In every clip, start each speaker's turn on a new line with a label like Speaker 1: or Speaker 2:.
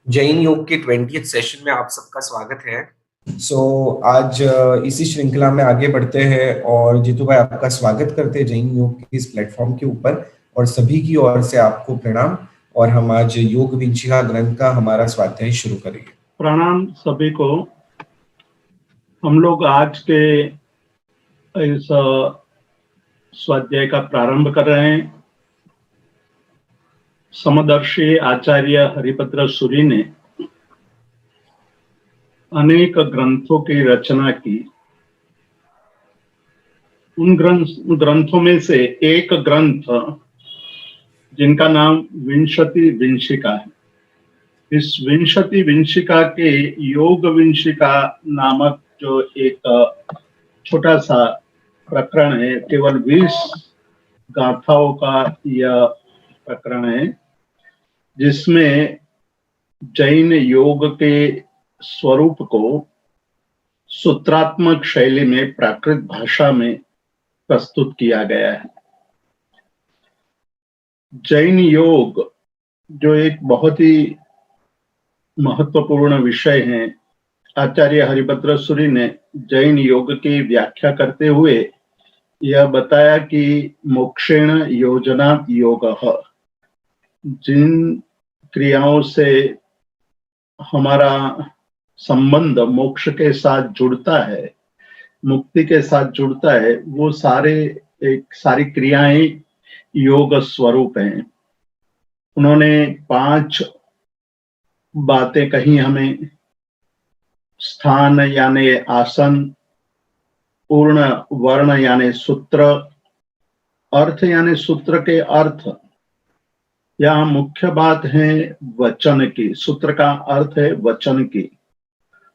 Speaker 1: जैन योग के 20th session में आप सबका स्वागत है। आज इसी श्रृंखला में आगे बढ़ते हैं और जीतू भाई आपका स्वागत करते हैं जैन योग के इस प्लेटफॉर्म के ऊपर और सभी की ओर से आपको प्रणाम। और हम आज योग विंशिका ग्रंथ का हमारा स्वाध्याय शुरू करेंगे।
Speaker 2: प्रणाम सभी को। हम लोग आज के इस स्वाध्याय का प्रारंभ कर रहे हैं। समदर्शी आचार्य हरिभद्र सूरी ने अनेक ग्रंथों की रचना की। उन ग्रंथों में से एक ग्रंथ जिनका नाम विंशति विंशिका है। इस विंशति विंशिका के योग विंशिका नामक जो एक छोटा सा प्रकरण है, केवल 20 गाथाओं का यह प्रकरण है, जिसमें जैन योग के स्वरूप को सूत्रात्मक शैली में प्राकृत भाषा में प्रस्तुत किया गया है। जैन योग जो एक बहुत ही महत्वपूर्ण विषय है, आचार्य हरिभद्र सूरी ने जैन योग की व्याख्या करते हुए यह बताया कि मोक्षेण योजनात् योगः, जिन क्रियाओं से हमारा संबंध मोक्ष के साथ जुड़ता है, मुक्ति के साथ जुड़ता है, वो सारी क्रियाएं योग स्वरूप हैं। उन्होंने 5 बातें कही हमें। स्थान यानी आसन, पूर्ण वर्ण यानी सूत्र, अर्थ यानी सूत्र के अर्थ। यहाँ मुख्य बात है वचन की। सूत्र का अर्थ है वचन की।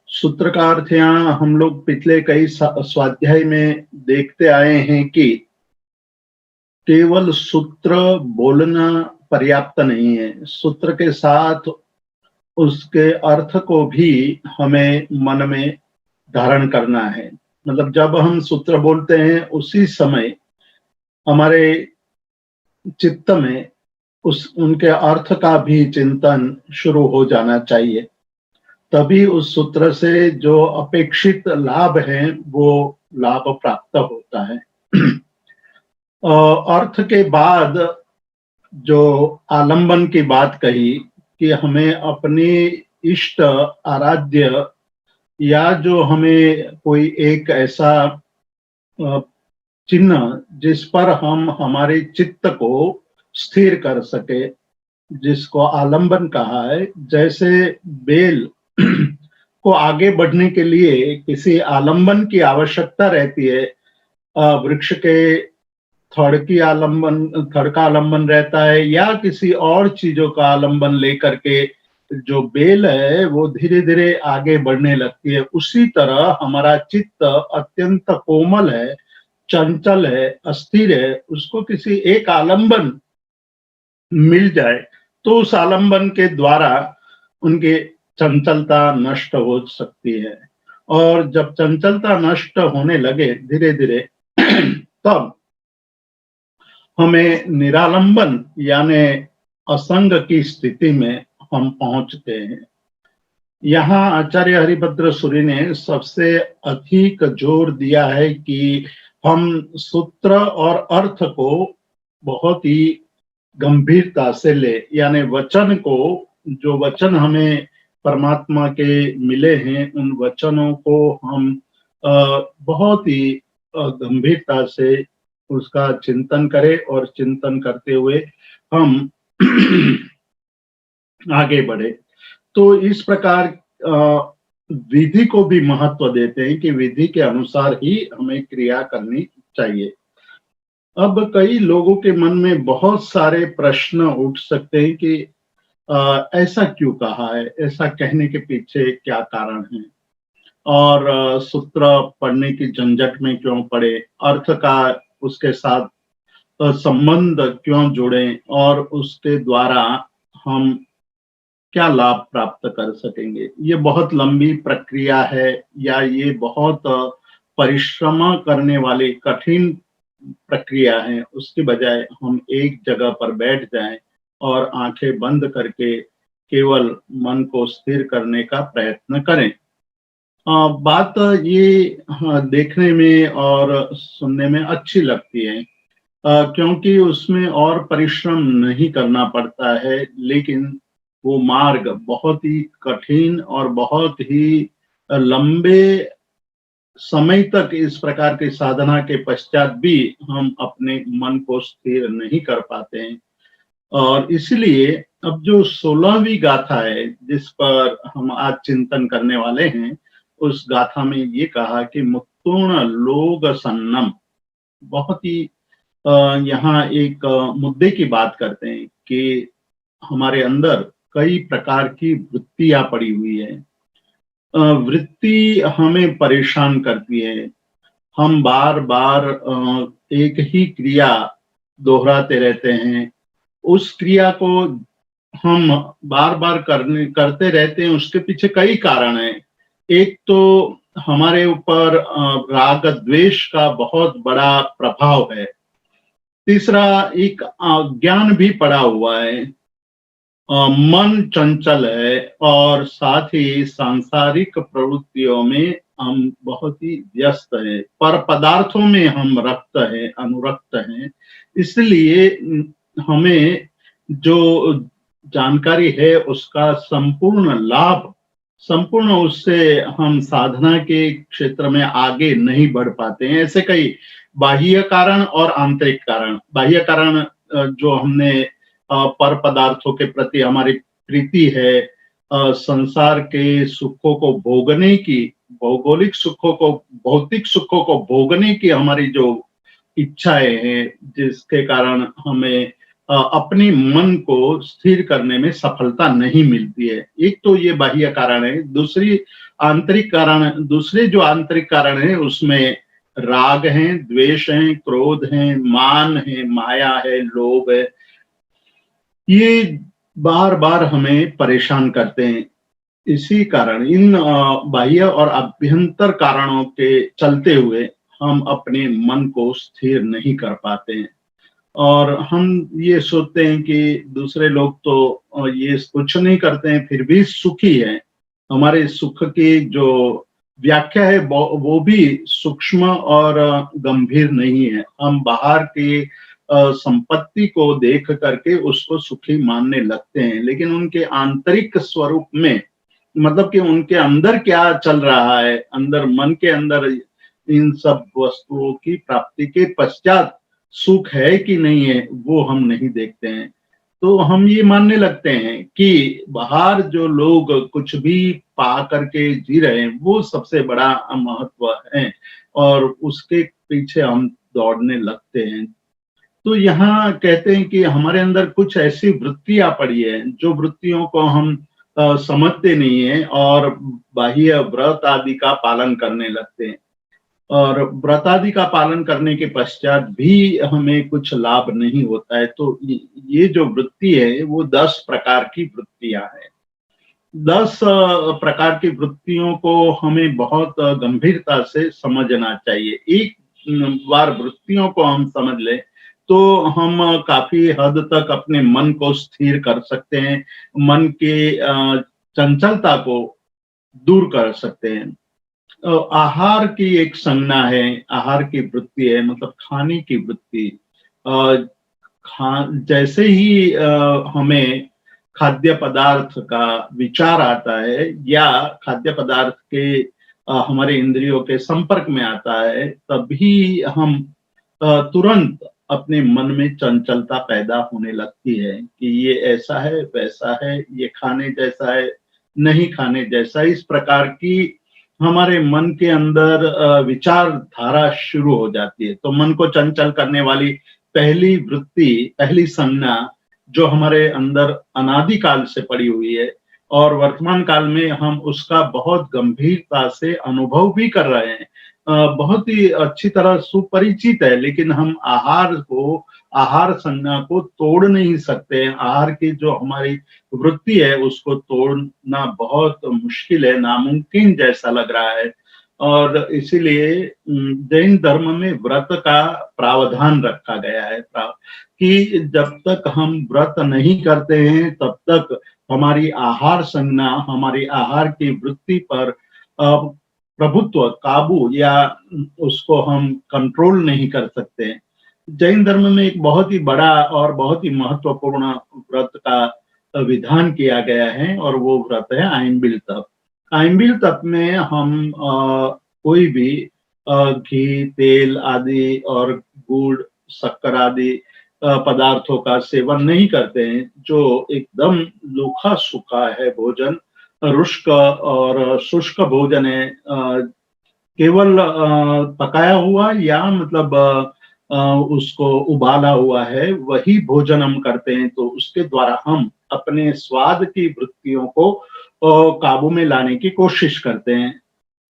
Speaker 2: सूत्र का अर्थ यहाँ हम लोग पिछले कई स्वाध्याय में देखते आए हैं कि केवल सूत्र बोलना पर्याप्त नहीं है। सूत्र के साथ उसके अर्थ को भी हमें मन में धारण करना है। मतलब जब हम सूत्र बोलते हैं उसी समय हमारे चित्त में उनके अर्थ का भी चिंतन शुरू हो जाना चाहिए। तभी उस सूत्र से जो अपेक्षित लाभ है वो लाभ प्राप्त होता है। अर्थ के बाद जो आलंबन की बात कही कि हमें अपने इष्ट आराध्य या जो हमें कोई एक ऐसा चिन्ह जिस पर हम हमारे चित्त को स्थिर कर सके, जिसको आलंबन कहा है। जैसे बेल को आगे बढ़ने के लिए किसी आलंबन की आवश्यकता रहती है। वृक्ष के थड़ का आलंबन रहता है या किसी और चीजों का आलंबन लेकर के जो बेल है वो धीरे धीरे आगे बढ़ने लगती है। उसी तरह हमारा चित्त अत्यंत कोमल है, चंचल है, अस्थिर है। उसको किसी एक आलंबन मिल जाए तो उस आलंबन के द्वारा उनकी चंचलता नष्ट हो सकती है। और जब चंचलता नष्ट होने लगे धीरे धीरे तब हमें निरालंबन यानी असंग की स्थिति में हम पहुंचते हैं। यहाँ आचार्य हरिभद्र सूरी ने सबसे अधिक जोर दिया है कि हम सूत्र और अर्थ को बहुत ही गंभीरता से ले, यानी वचन को, जो वचन हमें परमात्मा के मिले हैं, उन वचनों को हम बहुत ही गंभीरता से उसका चिंतन करें और चिंतन करते हुए हम आगे बढ़े। तो इस प्रकार विधि को भी महत्व देते हैं कि विधि के अनुसार ही हमें क्रिया करनी चाहिए। अब कई लोगों के मन में बहुत सारे प्रश्न उठ सकते हैं कि ऐसा क्यों कहा है, ऐसा कहने के पीछे क्या कारण है, और सूत्र पढ़ने की झंझट में क्यों पड़े, अर्थ का उसके साथ संबंध क्यों जुड़े, और उसके द्वारा हम क्या लाभ प्राप्त कर सकेंगे। ये बहुत लंबी प्रक्रिया है या ये बहुत परिश्रम करने वाली कठिन प्रक्रिया है। उसके बजाय हम एक जगह पर बैठ जाएं और आंखें बंद करके केवल मन को स्थिर करने का प्रयत्न करें। बात ये देखने में और सुनने में अच्छी लगती है, क्योंकि उसमें और परिश्रम नहीं करना पड़ता है, लेकिन वो मार्ग बहुत ही कठिन और बहुत ही लंबे समय तक इस प्रकार की साधना के पश्चात भी हम अपने मन को स्थिर नहीं कर पाते हैं। और इसलिए अब जो 16वीं गाथा है जिस पर हम आज चिंतन करने वाले हैं, उस गाथा में ये कहा कि मुत्तुण लोग सन्नम, बहुत ही यहाँ एक मुद्दे की बात करते हैं कि हमारे अंदर कई प्रकार की वृत्तियां पड़ी हुई है। वृत्ति हमें परेशान करती है। हम बार बार एक ही क्रिया दोहराते रहते हैं। उस क्रिया को हम बार बार करते रहते हैं, उसके पीछे कई कारण हैं। एक तो हमारे ऊपर राग द्वेष का बहुत बड़ा प्रभाव है। तीसरा एक ज्ञान भी पड़ा हुआ है। मन चंचल है और साथ ही सांसारिक प्रवृत्तियों में हम बहुत ही व्यस्त हैं, पर पदार्थों में हम रक्त हैं, अनुरक्त हैं। इसलिए हमें जो जानकारी है उसका संपूर्ण लाभ, संपूर्ण उससे हम साधना के क्षेत्र में आगे नहीं बढ़ पाते हैं। ऐसे कई बाह्य कारण और आंतरिक कारण। बाह्य कारण जो हमने पर पदार्थों के प्रति हमारी प्रीति है, संसार के सुखों को भोगने की, भौगोलिक सुखों को, भौतिक सुखों को भोगने की हमारी जो इच्छाएं हैं, जिसके कारण हमें अपने मन को स्थिर करने में सफलता नहीं मिलती है। एक तो ये बाह्य कारण है। दूसरे जो आंतरिक कारण है उसमें राग है, द्वेष है, क्रोध है, मान है, माया है, लोभ है। ये बार बार हमें परेशान करते हैं। इसी कारण इन बाह्य और अभ्यंतर कारणों के चलते हुए हम अपने मन को स्थिर नहीं कर पाते हैं, और हम ये सोचते हैं कि दूसरे लोग तो ये कुछ नहीं करते हैं फिर भी सुखी हैं। हमारे सुख की जो व्याख्या है वो भी सूक्ष्म और गंभीर नहीं है। हम बाहर की संपत्ति को देख करके उसको सुखी मानने लगते हैं, लेकिन उनके आंतरिक स्वरूप में, मतलब कि उनके अंदर क्या चल रहा है, अंदर मन के अंदर इन सब वस्तुओं की प्राप्ति के पश्चात सुख है कि नहीं है, वो हम नहीं देखते हैं। तो हम ये मानने लगते हैं कि बाहर जो लोग कुछ भी पा करके जी रहे हैं वो सबसे बड़ा महत्व है, और उसके पीछे हम दौड़ने लगते हैं। तो यहाँ कहते हैं कि हमारे अंदर कुछ ऐसी वृत्तियां पड़ी है, जो वृत्तियों को हम समझते नहीं है और बाह्य व्रत आदि का पालन करने लगते हैं, और व्रत आदि का पालन करने के पश्चात भी हमें कुछ लाभ नहीं होता है। तो ये जो वृत्ति है वो 10 प्रकार की वृत्तियां हैं। 10 प्रकार की वृत्तियों को हमें बहुत गंभीरता से समझना चाहिए। एक बार वृत्तियों को हम समझ लें तो हम काफी हद तक अपने मन को स्थिर कर सकते हैं, मन के चंचलता को दूर कर सकते हैं। आहार की एक संज्ञा है, आहार की वृत्ति है, मतलब खाने की वृत्ति। जैसे ही हमें खाद्य पदार्थ का विचार आता है या खाद्य पदार्थ के हमारे इंद्रियों के संपर्क में आता है, तभी हम तुरंत अपने मन में चंचलता पैदा होने लगती है कि ये ऐसा है, वैसा है, ये खाने जैसा है, नहीं खाने जैसा। इस प्रकार की हमारे मन के अंदर विचारधारा शुरू हो जाती है। तो मन को चंचल करने वाली पहली वृत्ति, पहली संज्ञा जो हमारे अंदर अनादिकाल से पड़ी हुई है और वर्तमान काल में हम उसका बहुत गंभीरता से अनुभव भी कर रहे हैं, बहुत ही अच्छी तरह सुपरिचित है, लेकिन हम आहार संज्ञा को तोड़ नहीं सकते। आहार की जो हमारी वृत्ति है उसको तोड़ना बहुत मुश्किल है, नामुमकिन जैसा लग रहा है। और इसीलिए जैन धर्म में व्रत का प्रावधान रखा गया है कि जब तक हम व्रत नहीं करते हैं तब तक हमारी आहार संज्ञा, हमारी आहार की वृत्ति पर प्रभुत्व, काबू या उसको हम कंट्रोल नहीं कर सकते। जैन धर्म में एक बहुत ही बड़ा और बहुत ही महत्वपूर्ण व्रत का विधान किया गया है और वो व्रत है आइंबिल तप। आइंबिल तप में हम कोई भी घी, तेल आदि और गुड़, शक्कर आदि पदार्थों का सेवन नहीं करते हैं, जो एकदम रूखा सूखा है भोजन, रुष्क और शुष्क भोजन है, केवल पकाया हुआ या मतलब उसको उबाला हुआ है, वही भोजन हम करते हैं। तो उसके द्वारा हम अपने स्वाद की वृत्तियों को काबू में लाने की कोशिश करते हैं।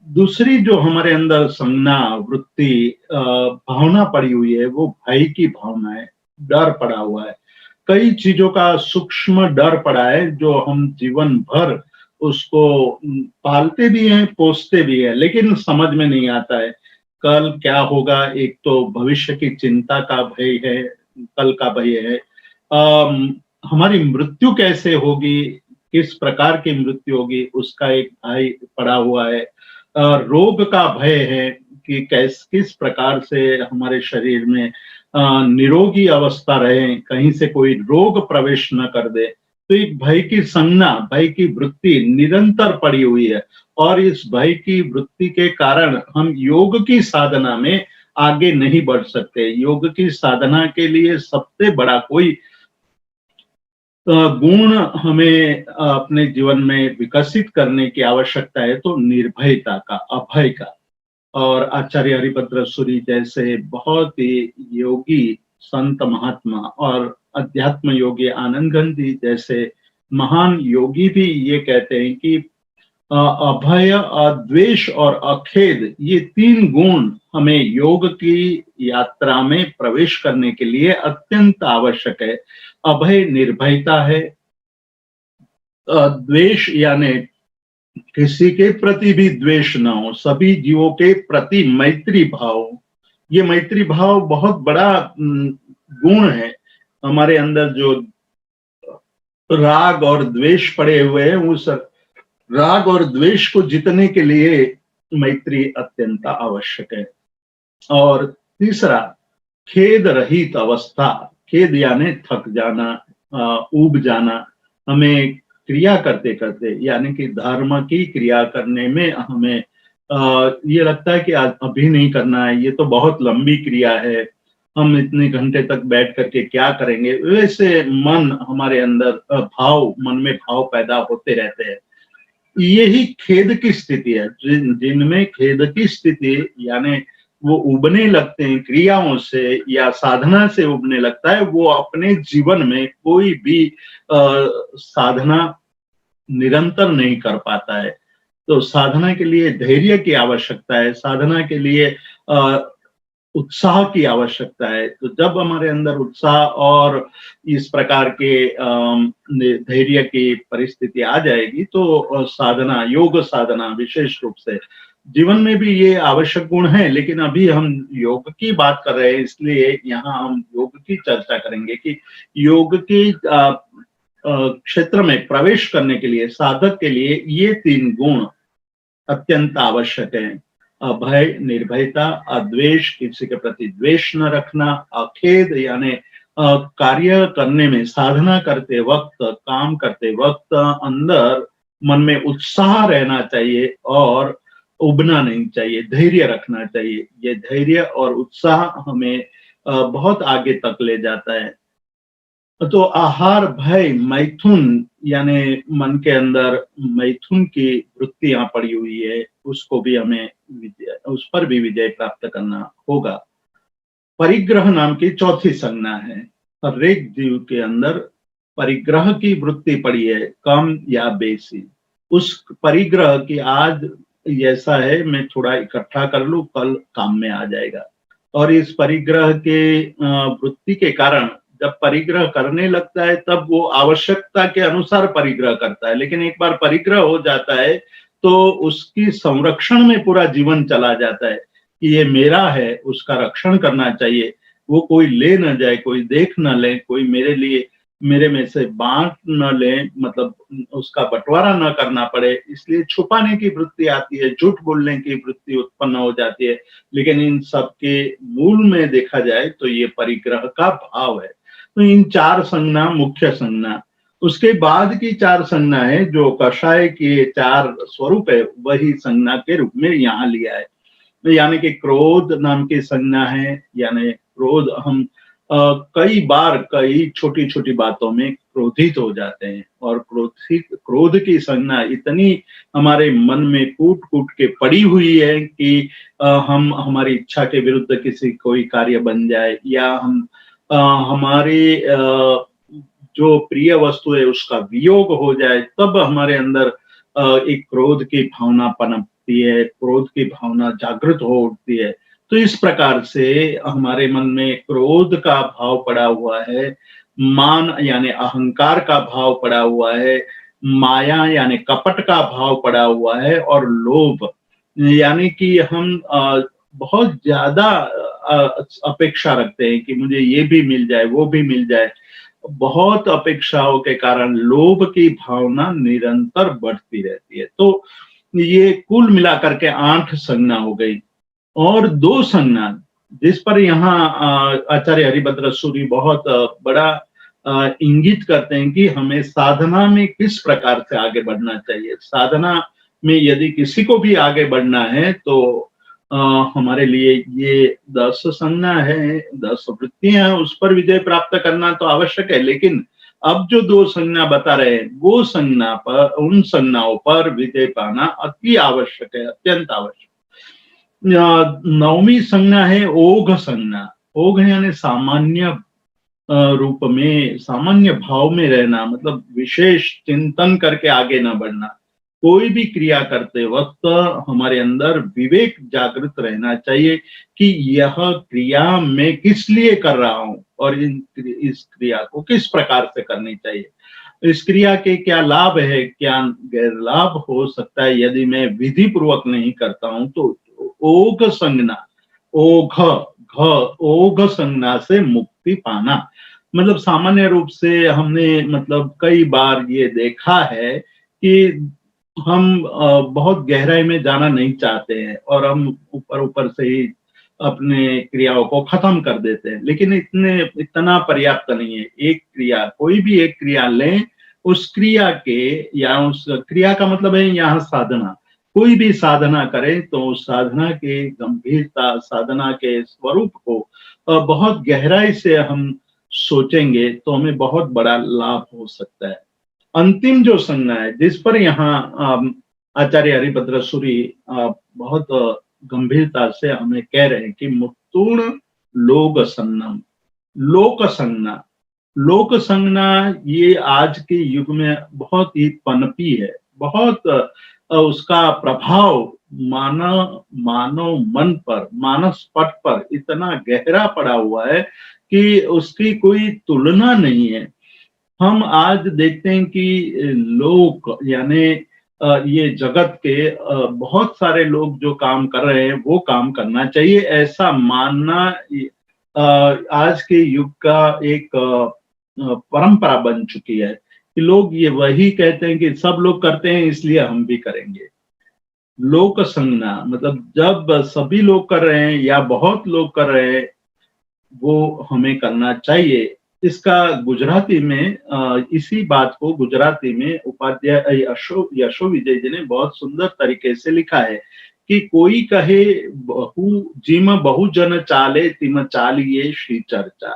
Speaker 2: दूसरी जो हमारे अंदर संज्ञा, वृत्ति, भावना पड़ी हुई है, वो भय की भावना है, डर पड़ा हुआ है। कई चीजों का सूक्ष्म डर पड़ा है जो हम जीवन भर उसको पालते भी हैं, पोसते भी हैं, लेकिन समझ में नहीं आता है कल क्या होगा। एक तो भविष्य की चिंता का भय है, कल का भय है, हमारी मृत्यु कैसे होगी, किस प्रकार की मृत्यु होगी, उसका एक भय पड़ा हुआ है। रोग का भय है कि किस प्रकार से हमारे शरीर में निरोगी अवस्था रहे, कहीं से कोई रोग प्रवेश न कर दे। तो एक भय की संज्ञा, भय की वृत्ति निरंतर पड़ी हुई है और इस भय की वृत्ति के कारण हम योग की साधना में आगे नहीं बढ़ सकते। योग की साधना के लिए सबसे बड़ा कोई गुण हमें अपने जीवन में विकसित करने की आवश्यकता है, तो निर्भयता का, अभय का। और आचार्य हरिभद्र सूरी जैसे बहुत ही योगी संत महात्मा और अध्यात्म योगी आनंद गंधी जैसे महान योगी भी ये कहते हैं कि अभय, अद्वेष और अखेद, ये तीन गुण हमें योग की यात्रा में प्रवेश करने के लिए अत्यंत आवश्यक है। अभय निर्भयता है, द्वेष यानी किसी के प्रति भी द्वेष ना हो, सभी जीवों के प्रति मैत्री भाव। ये मैत्री भाव बहुत बड़ा गुण है। हमारे अंदर जो राग और द्वेष पड़े हुए हैं, उस राग और द्वेष को जीतने के लिए मैत्री अत्यंत आवश्यक है। और तीसरा, खेद रहित अवस्था। खेद यानी थक जाना, ऊब जाना। हमें क्रिया करते करते, यानी कि धर्म की क्रिया करने में हमें ये लगता है कि आज अभी नहीं करना है, ये तो बहुत लंबी क्रिया है, हम इतने घंटे तक बैठ करके क्या करेंगे। वैसे मन हमारे अंदर मन में भाव पैदा होते रहते हैं। यही खेद की स्थिति है। जिनमें खेद की स्थिति यानी वो उबने लगते हैं क्रियाओं से या साधना से उबने लगता है, वो अपने जीवन में कोई भी साधना निरंतर नहीं कर पाता है। तो साधना के लिए धैर्य की आवश्यकता है, साधना के लिए उत्साह की आवश्यकता है। तो जब हमारे अंदर उत्साह और इस प्रकार के धैर्य की परिस्थिति आ जाएगी, तो साधना, योग साधना विशेष रूप से जीवन में भी ये आवश्यक गुण है। लेकिन अभी हम योग की बात कर रहे हैं, इसलिए यहाँ हम योग की चर्चा करेंगे कि योग की क्षेत्र में प्रवेश करने के लिए, साधक के लिए ये तीन गुण अत्यंत आवश्यक है। अभय, निर्भयता, अद्वेष, किसी के प्रति द्वेष न रखना, अखेद यानी कार्य करने में, साधना करते वक्त, काम करते वक्त अंदर मन में उत्साह रहना चाहिए और उबना नहीं चाहिए, धैर्य रखना चाहिए। ये धैर्य और उत्साह हमें बहुत आगे तक ले जाता है। तो आहार, भय, मैथुन यानी मन के अंदर मैथुन की वृत्तियां पड़ी हुई है, उसको भी हमें उस पर भी विजय प्राप्त करना होगा। परिग्रह नाम की चौथी संज्ञा है। हर एक जीव के अंदर परिग्रह की वृत्ति पड़ी है, कम या बेसी। उस परिग्रह की आज ऐसा है, मैं थोड़ा इकट्ठा कर लूं, कल काम में आ जाएगा। और इस परिग्रह के वृत्ति के कारण जब परिग्रह करने लगता है, तब वो आवश्यकता के अनुसार परिग्रह करता है। लेकिन एक बार परिग्रह हो जाता है तो उसकी संरक्षण में पूरा जीवन चला जाता है कि ये मेरा है, उसका रक्षण करना चाहिए, वो कोई ले न जाए, कोई देख न ले, कोई मेरे लिए मेरे में से बांट न लें, मतलब उसका बंटवारा न करना पड़े, इसलिए छुपाने की वृत्ति आती है, झूठ बोलने की वृत्ति उत्पन्न हो जाती है। लेकिन इन सब के मूल में देखा जाए तो ये परिग्रह का भाव है। तो इन 4 संज्ञा मुख्य संज्ञा, उसके बाद की 4 संज्ञा है जो कषाय के 4 स्वरूप है, वही संज्ञा के रूप में यहाँ लिया है। यानी कि क्रोध नाम की संज्ञा है, यानी क्रोध हम कई बार कई छोटी छोटी बातों में क्रोधित हो जाते हैं, और क्रोध की संज्ञा इतनी हमारे मन में कूट कूट के पड़ी हुई है कि हम हमारी इच्छा के विरुद्ध किसी कोई कार्य बन जाए, या हम हमारे जो प्रिय वस्तु है उसका वियोग हो जाए, तब हमारे अंदर एक क्रोध की भावना पनपती है, क्रोध की भावना जागृत हो उठती है। तो इस प्रकार से हमारे मन में क्रोध का भाव पड़ा हुआ है, मान यानी अहंकार का भाव पड़ा हुआ है, माया यानी कपट का भाव पड़ा हुआ है, और लोभ यानी कि हम बहुत ज्यादा अपेक्षा रखते हैं कि मुझे ये भी मिल जाए, वो भी मिल जाए। बहुत अपेक्षाओं के कारण लोभ की भावना निरंतर बढ़ती रहती है। तो ये कुल मिलाकर के 8 संज्ञा हो गई, और 2 संज्ञा जिस पर यहाँ आचार्य हरिभद्र सूरी बहुत बड़ा इंगित करते हैं कि हमें साधना में किस प्रकार से आगे बढ़ना चाहिए। साधना में यदि किसी को भी आगे बढ़ना है तो अ, हमारे लिए ये 10 संज्ञा है, 10 वृत्तियां हैं, उस पर विजय प्राप्त करना तो आवश्यक है। लेकिन अब जो 2 संज्ञा बता रहे हैं, वो संज्ञा पर, उन संज्ञाओं पर विजय पाना अति आवश्यक है, अत्यंत आवश्यक। 9वीं संज्ञा है ओघ संज्ञा। ओघ यानी सामान्य रूप में, सामान्य भाव में रहना, मतलब विशेष चिंतन करके आगे न बढ़ना। कोई भी क्रिया करते वक्त हमारे अंदर विवेक जागृत रहना चाहिए कि यह क्रिया मैं किस लिए कर रहा हूं, और इस क्रिया को किस प्रकार से करनी चाहिए, इस क्रिया के क्या लाभ है, क्या गैर लाभ हो सकता है यदि मैं विधि पूर्वक नहीं करता हूं। तो ओघ संज्ञा, ओघ घ ओघ संज्ञा से मुक्ति पाना, मतलब सामान्य रूप से हमने मतलब कई बार ये देखा है कि हम बहुत गहराई में जाना नहीं चाहते हैं, और हम ऊपर ऊपर से ही अपने क्रियाओं को खत्म कर देते हैं। लेकिन इतना पर्याप्त नहीं है। एक क्रिया, कोई भी एक क्रिया लें, उस क्रिया के, या उस क्रिया का मतलब है यहाँ साधना, कोई भी साधना करें तो उस साधना के गंभीरता, साधना के स्वरूप को बहुत गहराई से हम सोचेंगे तो हमें बहुत बड़ा लाभ हो सकता है। अंतिम जो संज्ञा है जिस पर यहाँ आचार्य हरिभद्र सूरी बहुत गंभीरता से हमें कह रहे हैं कि मुत्तूर्ण लोक संज्ञम, लोक संज्ञा। लोक संज्ञा ये आज के युग में बहुत ही पनपी है, बहुत उसका प्रभाव मानव मन पर, मानस पट पर इतना गहरा पड़ा हुआ है कि उसकी कोई तुलना नहीं है। हम आज देखते हैं कि लोग यानी ये जगत के बहुत सारे लोग जो काम कर रहे हैं वो काम करना चाहिए, ऐसा मानना आज के युग का एक परंपरा बन चुकी है कि लोग ये वही कहते हैं कि सब लोग करते हैं इसलिए हम भी करेंगे। लोक संज्ञा मतलब जब सभी लोग कर रहे हैं या बहुत लोग कर रहे हैं, वो हमें करना चाहिए। इसका गुजराती में इसी बात को गुजराती में उपाध्याय यशो विजय जी ने बहुत सुंदर तरीके से लिखा है कि कोई कहे बहु जिम बहुजन चाले तिम चालिए श्री चर्चा।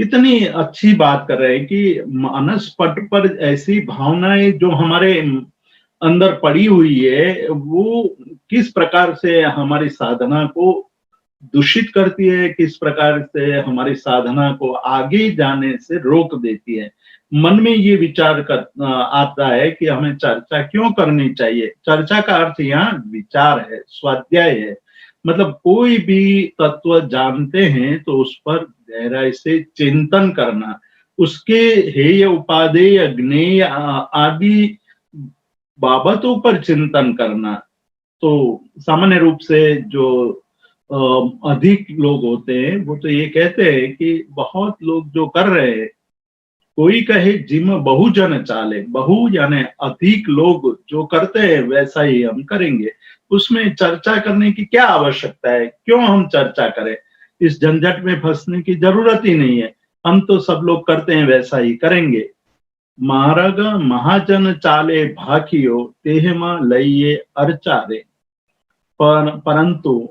Speaker 2: कितनी अच्छी बात कर रहे हैं कि मानस पट पर ऐसी भावनाएं जो हमारे अंदर पड़ी हुई है वो किस प्रकार से हमारी साधना को दूषित करती है, किस प्रकार से हमारी साधना को आगे जाने से रोक देती है। मन में ये विचार आता है कि हमें चर्चा क्यों करनी चाहिए। चर्चा का अर्थ यहाँ विचार है, स्वाध्याय है। मतलब कोई भी तत्व जानते हैं तो उस पर गहराई से चिंतन करना, उसके हेय उपादेय ज्ञेय आदि बाबतों पर चिंतन करना। तो सामान्य रूप से जो अधिक लोग होते हैं वो तो ये कहते हैं कि बहुत लोग जो कर रहे हैं कोई कहे जिम बहुजन चाले, बहु यानी अधिक लोग जो करते हैं वैसा ही हम करेंगे। उसमें चर्चा करने की क्या आवश्यकता है? क्यों हम चर्चा करें? इस झंझट में फंसने की जरूरत ही नहीं है। हम तो सब लोग करते हैं वैसा ही करेंगे। मारग महाजन चाले भाकियो, तेहमा लइये अर्चारे। परंतु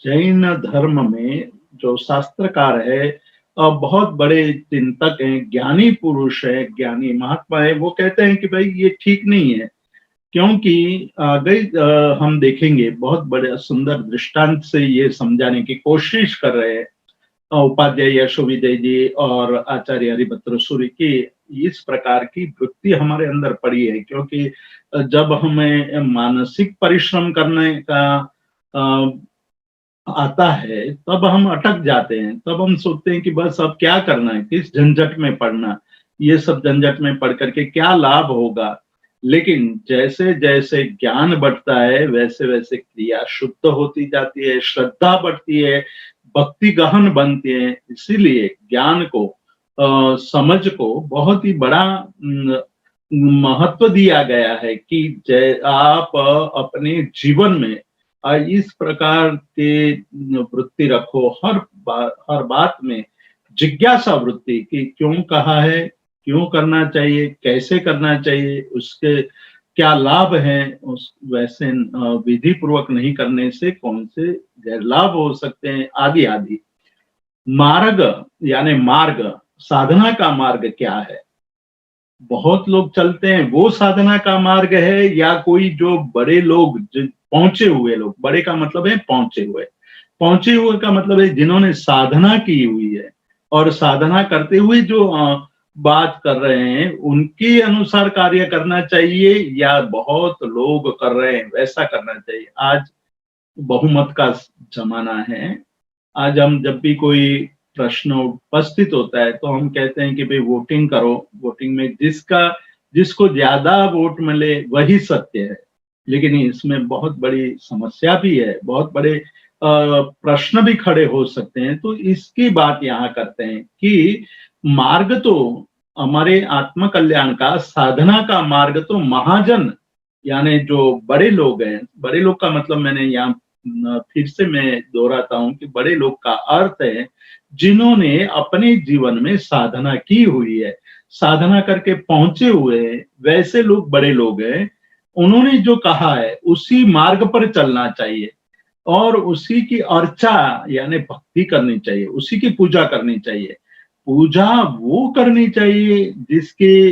Speaker 2: जैन धर्म में जो शास्त्रकार है, बहुत बड़े चिंतक हैं, ज्ञानी पुरुष है, ज्ञानी महात्मा है, वो कहते हैं कि भाई ये ठीक नहीं है। क्योंकि आगे हम देखेंगे, बहुत बड़े सुंदर दृष्टांत से ये समझाने की कोशिश कर रहे हैं उपाध्याय यशोविजय जी और आचार्य हरिभद्र सूरि की। इस प्रकार की वृत्ति हमारे अंदर पड़ी है, क्योंकि जब हमें मानसिक परिश्रम करने का आता है तब हम अटक जाते हैं। तब हम सोचते हैं कि बस अब क्या करना है, किस झंझट में पड़ना, ये सब झंझट में पढ़ करके क्या लाभ होगा। लेकिन जैसे जैसे ज्ञान बढ़ता है वैसे वैसे क्रिया शुद्ध होती जाती है, श्रद्धा बढ़ती है, भक्ति गहन बनती है। इसीलिए ज्ञान को समझ को बहुत ही बड़ा महत्व दिया गया है कि आप अपने जीवन में इस प्रकार के वृत्ति रखो, हर बात में जिज्ञासा वृत्ति कि क्यों कहा है, क्यों करना चाहिए, कैसे करना चाहिए, उसके क्या लाभ हैं, उस वैसे विधि पूर्वक नहीं करने से कौन से गैर लाभ हो सकते हैं, आदि आदि। मार्ग यानी मार्ग, साधना का मार्ग क्या है? बहुत लोग चलते हैं, वो साधना का मार्ग है या कोई जो बड़े लोग, पहुंचे हुए लोग, बड़े का मतलब है पहुंचे हुए, पहुंचे हुए का मतलब है जिन्होंने साधना की हुई है और साधना करते हुए जो बात कर रहे हैं उनके अनुसार कार्य करना चाहिए, या बहुत लोग कर रहे हैं वैसा करना चाहिए। आज बहुमत का जमाना है। आज हम जब भी कोई प्रश्न उपस्थित होता है तो हम कहते हैं कि भाई वोटिंग करो, वोटिंग में जिसको ज्यादा वोट मिले वही सत्य है। लेकिन इसमें बहुत बड़ी समस्या भी है, बहुत बड़े प्रश्न भी खड़े हो सकते हैं। तो इसकी बात यहाँ करते हैं कि मार्ग तो हमारे आत्म कल्याण का, साधना का मार्ग तो महाजन यानी जो बड़े लोग हैं, बड़े लोग का मतलब मैंने यहाँ फिर से मैं दोहराता हूं कि बड़े लोग का अर्थ है जिन्होंने अपने जीवन में साधना की हुई है, साधना करके पहुंचे हुए हैं, वैसे लोग बड़े लोग हैं। उन्होंने जो कहा है उसी मार्ग पर चलना चाहिए और उसी की अर्चा यानी भक्ति करनी चाहिए, उसी की पूजा करनी चाहिए। पूजा वो करनी चाहिए जिसके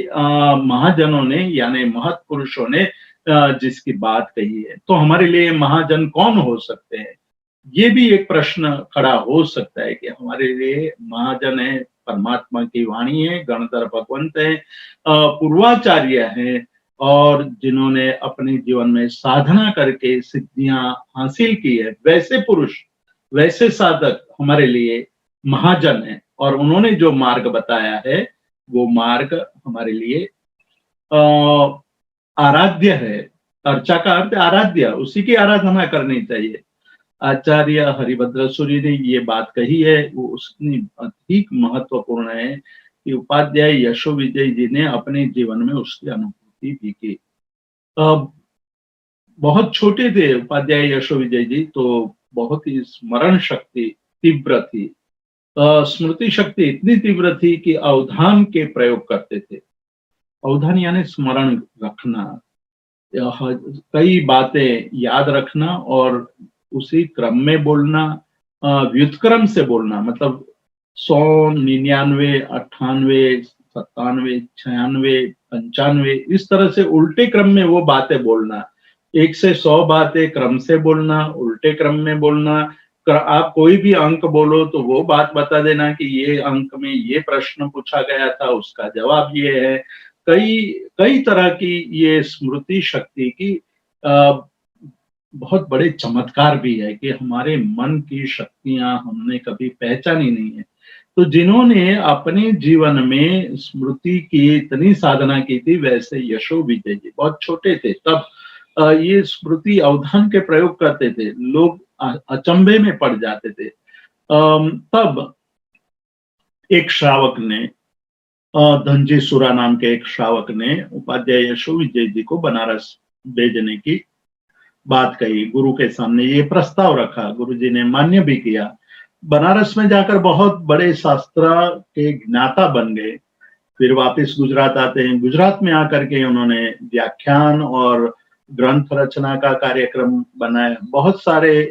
Speaker 2: महाजनों ने यानी महत् पुरुषों ने जिसकी बात कही है। तो हमारे लिए महाजन कौन हो सकते हैं? ये भी एक प्रश्न खड़ा हो सकता है कि हमारे लिए महाजन है, परमात्मा की वाणी है, गणधर भगवंत है, पूर्वाचार्य है, और जिन्होंने अपने जीवन में साधना करके सिद्धियां हासिल की है, वैसे पुरुष, वैसे साधक हमारे लिए महाजन है। और उन्होंने जो मार्ग बताया है वो मार्ग हमारे लिए आराध्य है। अर्चा का अर्थ आराध्य, उसी की आराधना करनी चाहिए। आचार्य हरिभद्र सूरि ने ये बात कही है वो उसकी अधिक महत्वपूर्ण है कि उपाध्याय यशोविजय जी ने अपने जीवन में उसकी अनुभूति भी की। बहुत छोटे थे उपाध्याय यशोविजय जी, तो बहुत ही स्मरण शक्ति तीव्र थी, स्मृति शक्ति इतनी तीव्र थी कि अवधान के प्रयोग करते थे। अवधान यानी स्मरण रखना, कई बातें याद रखना और उसी क्रम में बोलना, व्युत्क्रम से बोलना, मतलब 100, 99, 98, 97, 96, 95 इस तरह से उल्टे क्रम में वो बातें बोलना। 1 से 100 बातें क्रम से बोलना, उल्टे क्रम में बोलना। आप कोई भी अंक बोलो तो वो बात बता देना कि ये अंक में ये प्रश्न पूछा गया था, उसका जवाब ये है। कई कई तरह की ये स्मृति शक्ति की बहुत बड़े चमत्कार भी है कि हमारे मन की शक्तियां हमने कभी पहचानी नहीं है। तो जिन्होंने अपने जीवन में स्मृति की इतनी साधना की थी, वैसे यशोविजय जी बहुत छोटे थे तब ये स्मृति अवधान के प्रयोग करते थे, लोग अचंभे में पड़ जाते थे। तब एक श्रावक ने धनजी सुरा नाम के एक श्रावक ने उपाध्याय यशो विजय जी को बनारस भेजने की बात कही, गुरु के सामने ये प्रस्ताव रखा, गुरु जी ने मान्य भी किया। बनारस में जाकर बहुत बड़े शास्त्र के ज्ञाता बन गए। फिर वापस गुजरात आते हैं, गुजरात में आकर के उन्होंने व्याख्यान और ग्रंथ रचना का कार्यक्रम बनाया। बहुत सारे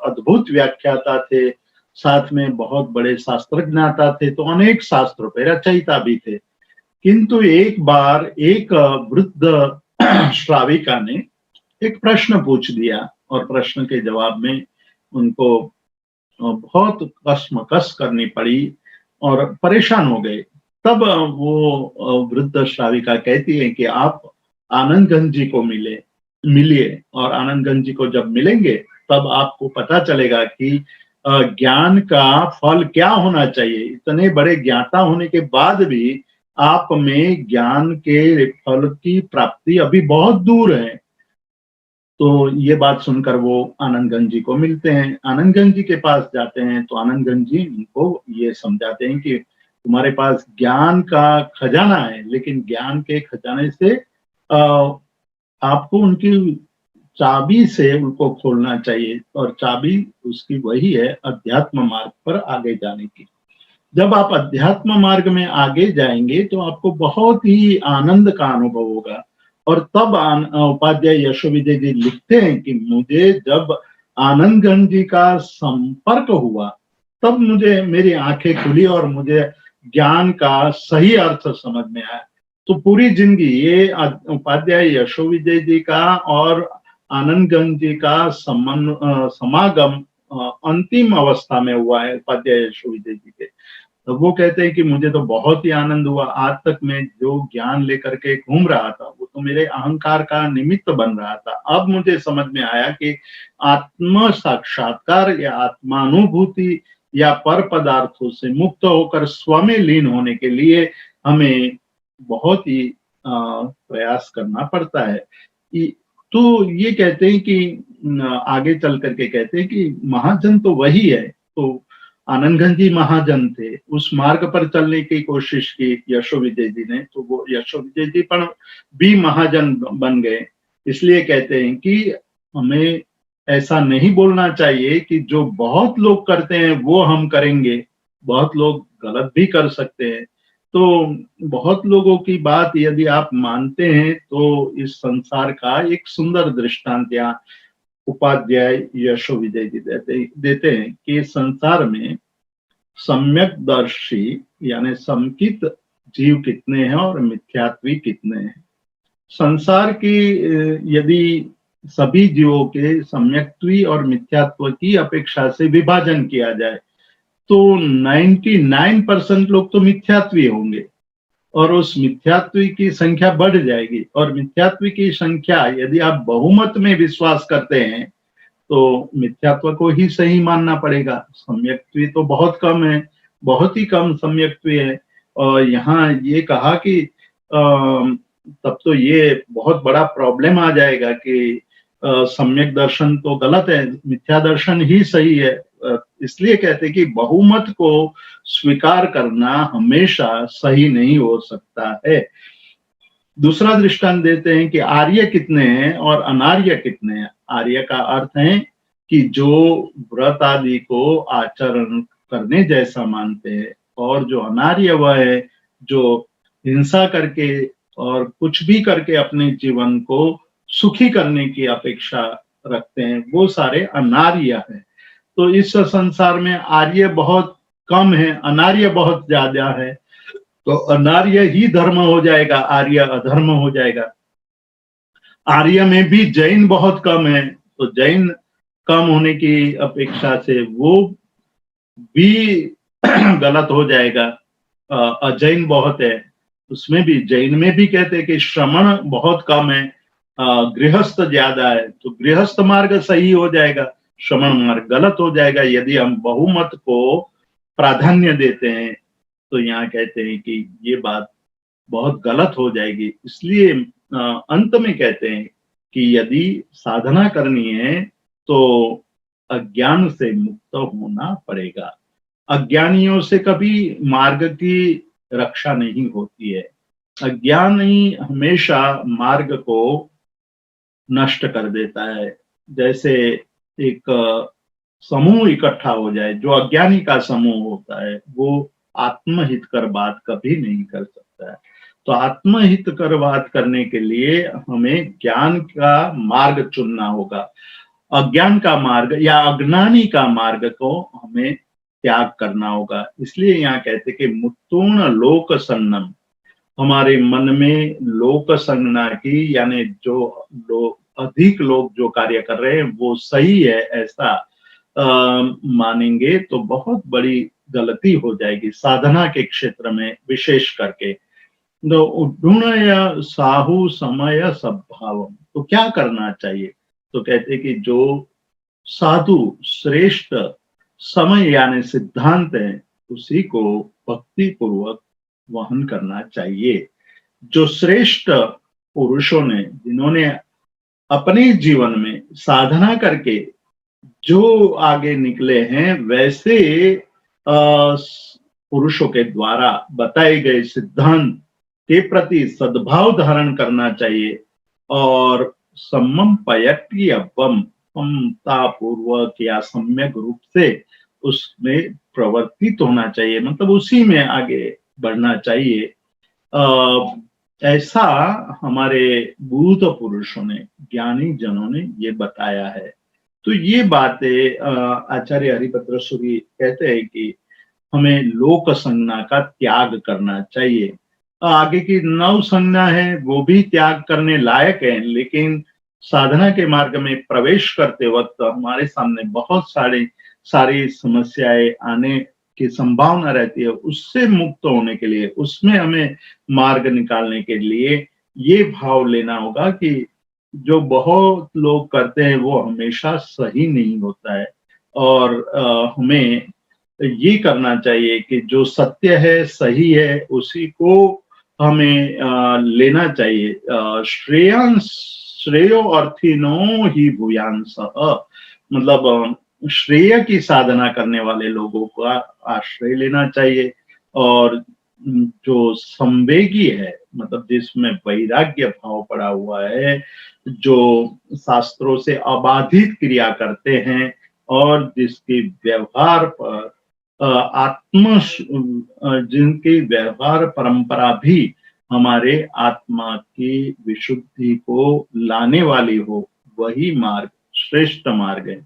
Speaker 2: अद्भुत व्याख्याता थे, साथ में बहुत बड़े शास्त्रज्ञाता थे, तो अनेक शास्त्रों पे रचयिता भी थे। किंतु एक बार एक वृद्ध श्राविका ने एक प्रश्न पूछ दिया और प्रश्न के जवाब में उनको बहुत कशमकश करनी पड़ी और परेशान हो गए। तब वो वृद्ध श्राविका कहती है कि आप आनंदगंज जी को मिलिए, और आनंदगंज जी को जब मिलेंगे तब आपको पता चलेगा कि ज्ञान का फल क्या होना चाहिए। इतने बड़े ज्ञाता होने के बाद भी आप में ज्ञान के फल की प्राप्ति अभी बहुत दूर है। तो ये बात सुनकर वो आनंदगंज जी को मिलते हैं, आनंदगंज जी के पास जाते हैं, तो आनंदगंज जी उनको ये समझाते हैं कि तुम्हारे पास ज्ञान का खजाना है, लेकिन ज्ञान के खजाने से आपको उनकी चाबी से उनको खोलना चाहिए, और चाबी उसकी वही है अध्यात्म मार्ग पर आगे जाने की। जब आप अध्यात्म मार्ग में आगे जाएंगे तो आपको बहुत ही आनंद का अनुभव होगा। और तब उपाध्याय यशो विजय जी लिखते हैं कि मुझे जब आनंदगंज जी का संपर्क हुआ तब मुझे मेरी आंखें खुली और मुझे ज्ञान का सही अर्थ समझ में आया। तो पूरी जिंदगी ये उपाध्याय यशो विजय जी का और आनंदगंज जी का समागम अंतिम अवस्था में हुआ है उपाध्याय यशो विजय जी के। तो वो कहते हैं कि मुझे तो बहुत ही आनंद हुआ, आज तक मैं जो ज्ञान लेकर के घूम रहा था वो तो मेरे अहंकार का निमित्त बन रहा था। अब मुझे समझ में आया कि आत्म साक्षात्कार या आत्मानुभूति या पर पदार्थों से मुक्त होकर स्व में लीन होने के लिए हमें बहुत ही प्रयास करना पड़ता है। तो ये कहते हैं कि आगे चल करके कहते हैं कि महाजन तो वही है। तो आनंदगंज जी महाजन थे, उस मार्ग पर चलने की कोशिश की यशो विजय जी ने, तो वो यशो विजय जी पर भी महाजन बन गए। इसलिए कहते हैं कि हमें ऐसा नहीं बोलना चाहिए कि जो बहुत लोग करते हैं वो हम करेंगे, बहुत लोग गलत भी कर सकते हैं। तो बहुत लोगों की बात यदि आप मानते हैं तो इस संसार का एक सुंदर दृष्टांत यहाँ उपाध्याय यशो विजय जी देते हैं कि संसार में सम्यकदर्शी यानी समकित जीव कितने हैं और मिथ्यात्वी कितने हैं। संसार की यदि सभी जीवों के सम्यक्त्वी और मिथ्यात्व की अपेक्षा से विभाजन किया जाए तो 99% लोग तो मिथ्यात्वी होंगे, और उस मिथ्यात्वी की संख्या बढ़ जाएगी। और मिथ्यात्वी की संख्या यदि आप बहुमत में विश्वास करते हैं तो मिथ्यात्व को ही सही मानना पड़ेगा। सम्यक्त्वी तो बहुत कम है, बहुत ही कम सम्यक्त्वी है। और यहाँ ये कहा कि तब तो ये बहुत बड़ा प्रॉब्लम आ जाएगा कि सम्यक दर्शन तो गलत है, मिथ्या दर्शन ही सही है। इसलिए कहते हैं कि बहुमत को स्वीकार करना हमेशा सही नहीं हो सकता है। दूसरा दृष्टांत देते हैं कि आर्य कितने हैं और अनार्य कितने हैं। आर्य का अर्थ है कि जो व्रत आदि को आचरण करने जैसा मानते हैं, और जो अनार्य वह है जो हिंसा करके और कुछ भी करके अपने जीवन को सुखी करने की अपेक्षा रखते हैं, वो सारे अनार्य हैं। तो इस संसार में आर्य बहुत कम है, अनार्य बहुत ज्यादा है। तो अनार्य ही धर्म हो जाएगा, आर्य अधर्म हो जाएगा। आर्य में भी जैन बहुत कम है, तो जैन कम होने की अपेक्षा से वो भी गलत हो जाएगा। अजैन बहुत है, उसमें भी जैन में भी कहते हैं कि श्रमण बहुत कम है, गृहस्थ ज्यादा है, तो गृहस्थ मार्ग सही हो जाएगा, श्रमण मार्ग गलत हो जाएगा यदि हम बहुमत को प्राधान्य देते हैं। तो यहाँ कहते हैं कि ये बात बहुत गलत हो जाएगी। इसलिए अंत में कहते हैं कि यदि साधना करनी है तो अज्ञान से मुक्त होना पड़ेगा। अज्ञानियों से कभी मार्ग की रक्षा नहीं होती है। अज्ञान ही हमेशा मार्ग को नष्ट कर देता है। जैसे एक समूह इकट्ठा हो जाए, जो अज्ञानी का समूह होता है वो आत्महित कर बात कभी नहीं कर सकता है। तो आत्महित कर बात करने के लिए हमें ज्ञान का मार्ग चुनना होगा। अज्ञान का मार्ग या अज्ञानी का मार्ग को हमें त्याग करना होगा। इसलिए यहाँ कहते कि मुत्तूर्ण लोक संगम, हमारे मन में लोक संज्ञा की, यानी जो लोग अधिक लोग जो कार्य कर रहे हैं वो सही है ऐसा मानेंगे तो बहुत बड़ी गलती हो जाएगी साधना के क्षेत्र में विशेष करके। तो उद्धुण या साहु समय सद्भाव, तो क्या करना चाहिए? तो कहते कि जो साधु श्रेष्ठ समय यानी सिद्धांत है उसी को भक्ति पूर्वक वहन करना चाहिए। जो श्रेष्ठ पुरुषों ने, जिन्होंने अपने जीवन में साधना करके जो आगे निकले हैं, वैसे पुरुषों के द्वारा बताए गए सिद्धांत के प्रति सद्भाव धारण करना चाहिए और सम्मम पयट्टी अव्वम, समता पूर्वक या सम्यक रूप से उसमें प्रवर्तित होना चाहिए, मतलब उसी में आगे बढ़ना चाहिए। ऐसा हमारे बुद्ध पुरुषों ने, ज्ञानी जनों ने ये बताया है। तो ये बातें आचार्य हरिभद्र सूरी कहते हैं कि हमें लोक संज्ञा का त्याग करना चाहिए। आगे की 9 संज्ञा है वो भी त्याग करने लायक है, लेकिन साधना के मार्ग में प्रवेश करते वक्त हमारे सामने बहुत सारी समस्याएं आने की संभावना रहती है। उससे मुक्त होने के लिए, उसमें हमें मार्ग निकालने के लिए ये भाव लेना होगा कि जो बहुत लोग करते हैं वो हमेशा सही नहीं होता है और हमें ये करना चाहिए कि जो सत्य है, सही है, उसी को हमें लेना चाहिए। श्रेयो अर्थिनो ही भूयांस, मतलब श्रेय की साधना करने वाले लोगों का आश्रय लेना चाहिए। और जो संवेगी है, मतलब जिसमें वैराग्य भाव पड़ा हुआ है, जो शास्त्रों से अबाधित क्रिया करते हैं और जिसके व्यवहार पर जिनकी व्यवहार परंपरा भी हमारे आत्मा की विशुद्धि को लाने वाली हो, वही मार्ग श्रेष्ठ मार्ग है।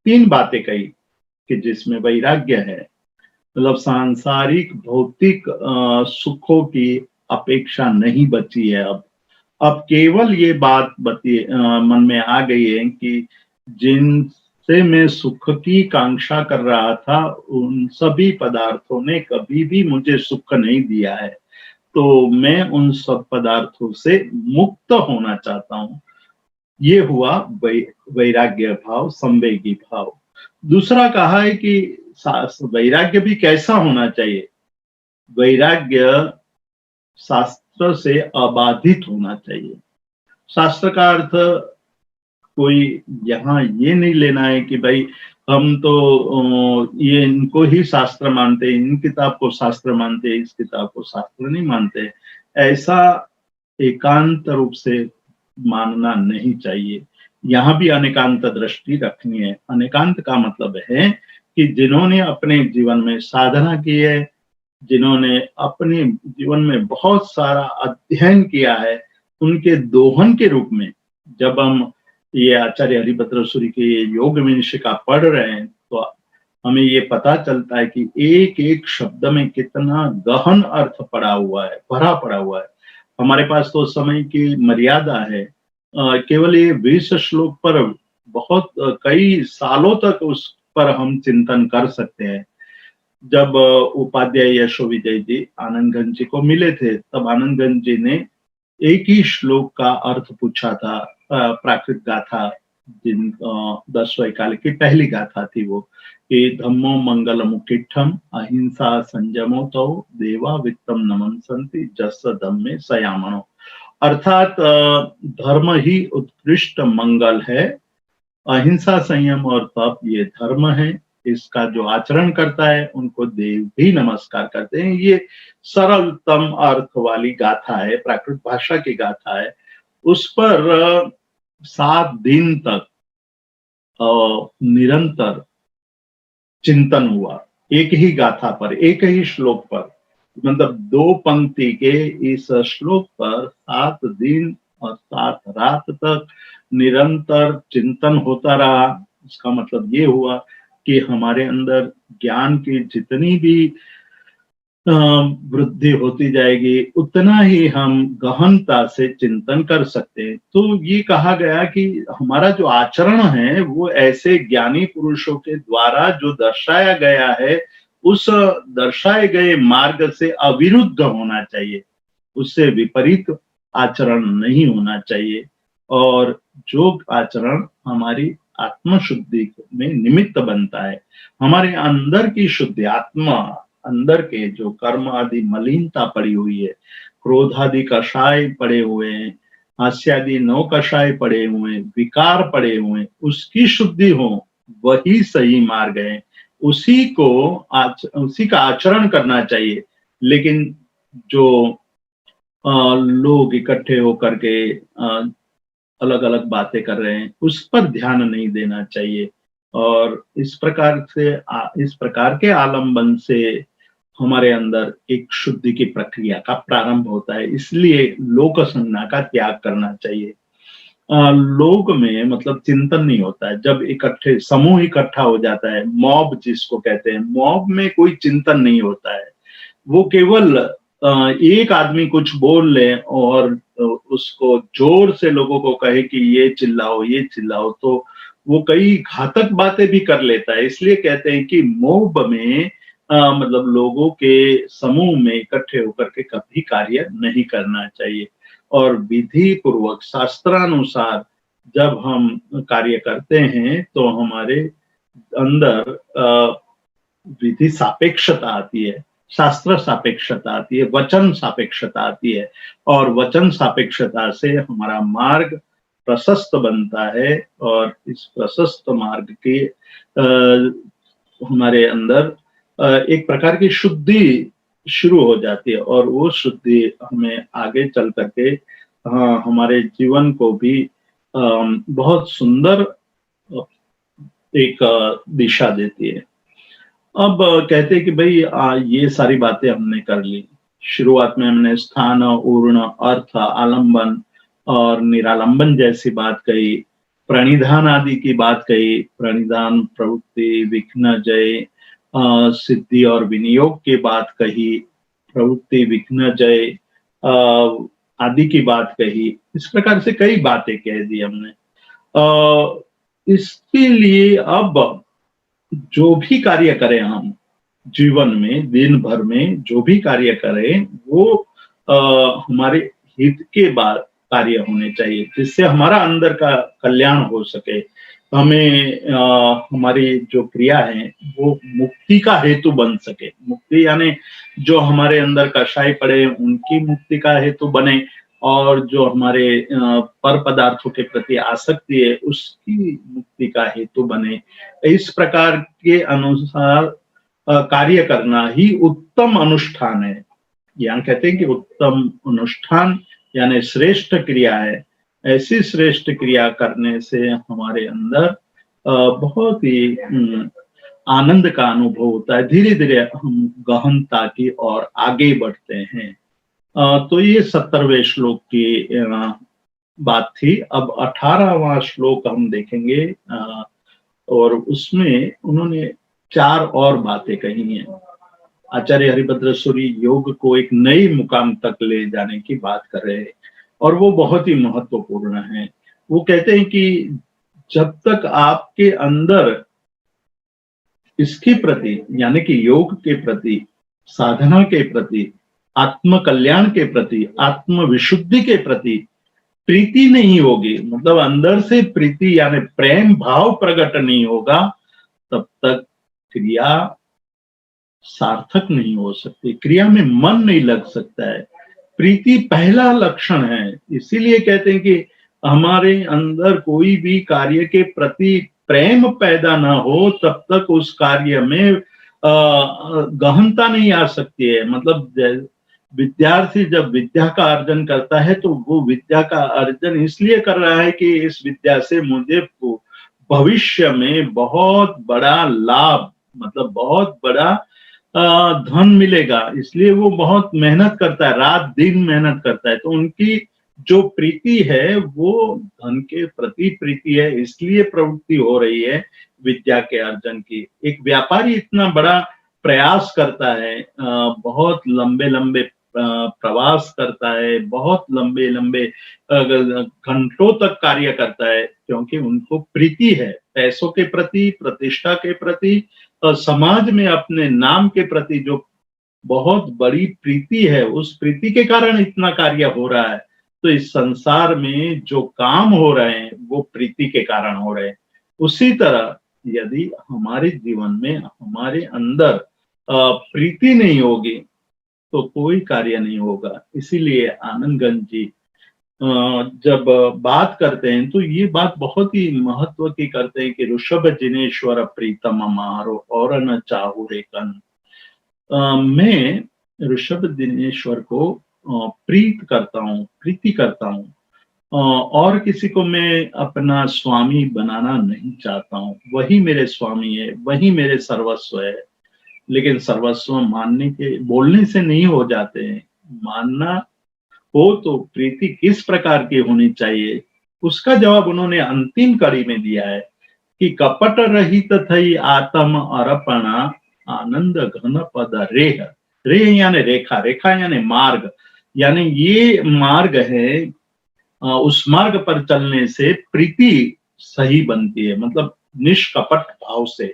Speaker 2: 3 बातें कही कि जिसमें वैराग्य है, मतलब सांसारिक भौतिक सुखों की अपेक्षा नहीं बची है। अब केवल ये बात मन में आ गई है कि जिनसे मैं सुख की कांक्षा कर रहा था, उन सभी पदार्थों ने कभी भी मुझे सुख नहीं दिया है, तो मैं उन सब पदार्थों से मुक्त होना चाहता हूँ। ये हुआ वैराग्य भाव, संवेगी भाव। दूसरा कहा है कि वैराग्य भी कैसा होना चाहिए? वैराग्य शास्त्र से अबाधित होना चाहिए। शास्त्र का अर्थ कोई यहाँ ये नहीं लेना है कि भाई हम तो ये इनको ही शास्त्र मानते, इन किताब को शास्त्र मानते, इस किताब को शास्त्र नहीं मानते, ऐसा एकांत रूप से मानना नहीं चाहिए। यहाँ भी अनेकांत दृष्टि रखनी है। अनेकांत का मतलब है कि जिन्होंने अपने जीवन में साधना की है, जिन्होंने अपने जीवन में बहुत सारा अध्ययन किया है, उनके दोहन के रूप में जब हम ये आचार्य हरिभद्र सूरी के योग विनिशिका पढ़ रहे हैं तो हमें ये पता चलता है कि एक एक शब्द में कितना गहन अर्थ पड़ा हुआ है, भरा पड़ा हुआ है। हमारे पास तो समय की मर्यादा है, केवल ये 20 श्लोक पर बहुत कई सालों तक उस पर हम चिंतन कर सकते हैं। जब उपाध्याय यशोविजय जी आनंदगंज जी को मिले थे, तब आनंदगंज जी ने एक ही श्लोक का अर्थ पूछा था। प्राकृत गाथा, जिन 10वें काल की पहली गाथा थी वो, कि धम्मो मंगल मुकिठम अहिंसा संयमो तो देवा वित्तम नमंसन्ति जस धम्मे सयामणो। अर्थात धर्म ही उत्कृष्ट मंगल है, अहिंसा संयम और तप ये धर्म है, इसका जो आचरण करता है उनको देव भी नमस्कार करते हैं। ये सरलतम अर्थ वाली गाथा है, प्राकृत भाषा की गाथा है। उस पर 7 दिन तक निरंतर चिंतन हुआ, एक ही गाथा पर, एक ही श्लोक पर, मतलब 2 पंक्ति के इस श्लोक पर 7 दिन और 7 रात तक निरंतर चिंतन होता रहा। इसका मतलब ये हुआ कि हमारे अंदर ज्ञान की जितनी भी वृद्धि होती जाएगी, उतना ही हम गहनता से चिंतन कर सकते हैं। तो ये कहा गया कि हमारा जो आचरण है वो ऐसे ज्ञानी पुरुषों के द्वारा जो दर्शाया गया है, उस दर्शाए गए मार्ग से अविरुद्ध होना चाहिए, उससे विपरीत आचरण नहीं होना चाहिए। और जो आचरण हमारी आत्मशुद्धि में निमित्त बनता है, हमारे अंदर की शुद्धि, आत्मा अंदर के जो कर्म आदि मलिनता पड़ी हुई है, क्रोध आदि कषाय पड़े हुए हैं, हास्यादि 9 कषाय पड़े हुए हैं, विकार पड़े हुए हैं, उसकी शुद्धि हो, वही सही मार्ग है। उसी का आचरण करना चाहिए। लेकिन जो लोग इकट्ठे होकर के अलग अलग बातें कर रहे हैं, उस पर ध्यान नहीं देना चाहिए। और इस प्रकार के आलंबन से हमारे अंदर एक शुद्धि की प्रक्रिया का प्रारंभ होता है। इसलिए लोक संज्ञा का त्याग करना चाहिए। लोग में मतलब चिंतन नहीं होता है। जब समूह इकट्ठा हो जाता है, मॉब जिसको कहते हैं, मॉब में कोई चिंतन नहीं होता है। वो केवल एक आदमी कुछ बोल ले और उसको जोर से लोगों को कहे कि ये चिल्लाओ, तो वो कई घातक बातें भी कर लेता है। इसलिए कहते हैं कि मॉब में मतलब लोगों के समूह में इकट्ठे होकर के कभी कार्य नहीं करना चाहिए। और विधि पूर्वक शास्त्रानुसार जब हम कार्य करते हैं तो हमारे अंदर विधि सापेक्षता आती है, शास्त्र सापेक्षता आती है, वचन सापेक्षता आती है। और वचन सापेक्षता से हमारा मार्ग प्रशस्त बनता है। और इस प्रशस्त मार्ग के हमारे अंदर एक प्रकार की शुद्धि शुरू हो जाती है। और वो शुद्धि हमें आगे चल करके हमारे जीवन को भी बहुत सुंदर एक दिशा देती है। अब कहते हैं कि भाई ये सारी बातें हमने कर ली। शुरुआत में हमने स्थान, ऊर्ण, अर्थ, आलंबन और निरालंबन जैसी बात कही, प्रणिधान आदि की बात कही, प्रणिधान, प्रवृत्ति, विघ्न, जय, सिद्धि और विनियोग की बात कही, प्रवृत्ति, विघ्न, जय आदि की बात कही। इस प्रकार से कई बातें कह दी हमने। इसके लिए अब जो भी कार्य करें हम जीवन में, दिन भर में जो भी कार्य करें, वो हमारे हित के बाद कार्य होने चाहिए, जिससे हमारा अंदर का कल्याण हो सके। हमें हमारी जो क्रिया है वो मुक्ति का हेतु बन सके। मुक्ति यानी जो हमारे अंदर कषाय पड़े उनकी मुक्ति का हेतु बने, और जो हमारे पर पदार्थों के प्रति आसक्ति है उसकी मुक्ति का हेतु बने। इस प्रकार के अनुसार कार्य करना ही उत्तम अनुष्ठान है। यहाँ कहते हैं कि उत्तम अनुष्ठान यानी श्रेष्ठ क्रिया है। ऐसी श्रेष्ठ क्रिया करने से हमारे अंदर बहुत ही आनंद का अनुभव होता है। धीरे धीरे हम गहनता की ओर आगे बढ़ते हैं। तो ये 70वें श्लोक की बात थी। अब 18वां श्लोक हम देखेंगे और उसमें उन्होंने 4 और बातें कही हैं। आचार्य हरिभद्र सूरी योग को एक नई मुकाम तक ले जाने की बात कर रहे हैं और वो बहुत ही महत्वपूर्ण है। वो कहते हैं कि जब तक आपके अंदर इसके प्रति यानी कि योग के प्रति, साधना के प्रति, आत्म कल्याण के प्रति, आत्म विशुद्धि के प्रति प्रीति नहीं होगी, मतलब अंदर से प्रीति यानी प्रेम भाव प्रकट नहीं होगा, तब तक क्रिया सार्थक नहीं हो सकती, क्रिया में मन नहीं लग सकता है। प्रीति पहला लक्षण है। इसीलिए कहते हैं कि हमारे अंदर कोई भी कार्य के प्रति प्रेम पैदा ना हो तब तक उस कार्य में गहनता नहीं आ सकती है। मतलब विद्यार्थी जब विद्या का अर्जन करता है तो वो विद्या का अर्जन इसलिए कर रहा है कि इस विद्या से मुझे भविष्य में बहुत बड़ा लाभ, मतलब बहुत बड़ा धन मिलेगा, इसलिए वो बहुत मेहनत करता है, रात दिन मेहनत करता है। तो उनकी जो प्रीति है वो धन के प्रति प्रीति है, इसलिए प्रवृत्ति हो रही है विद्या के अर्जन की। एक व्यापारी इतना बड़ा प्रयास करता है, बहुत लंबे लंबे प्रवास करता है, बहुत लंबे लंबे घंटों तक कार्य करता है, क्योंकि उनको प्रीति है पैसों के प्रति, प्रतिष्ठा के प्रति, समाज में अपने नाम के प्रति जो बहुत बड़ी प्रीति है, उस प्रीति के कारण इतना कार्य हो रहा है। तो इस संसार में जो काम हो रहे हैं वो प्रीति के कारण हो रहे हैं। उसी तरह यदि हमारे जीवन में, हमारे अंदर प्रीति नहीं होगी तो कोई कार्य नहीं होगा। इसीलिए आनंदगंज जी जब बात करते हैं तो ये बात बहुत ही महत्व की करते हैं कि ऋषभ जिनेश्वर प्रीतम मारो और न चाहू रेकन। मैं ऋषभ दिनेश्वर को प्रीत करता हूँ, प्रीति करता हूँ, और किसी को मैं अपना स्वामी बनाना नहीं चाहता हूँ। वही मेरे स्वामी है, वही मेरे सर्वस्व है। लेकिन सर्वस्व मानने के, बोलने से नहीं हो जाते हैं। मानना हो तो प्रीति किस प्रकार की होनी चाहिए, उसका जवाब उन्होंने अंतिम कड़ी में दिया है कि कपट रहित थई आत्म अर्पणा आनंद घन पद रेह। रेह यानी रेखा, रेखा यानी मार्ग, यानी ये मार्ग है, उस मार्ग पर चलने से प्रीति सही बनती है। मतलब निष्कपट भाव से,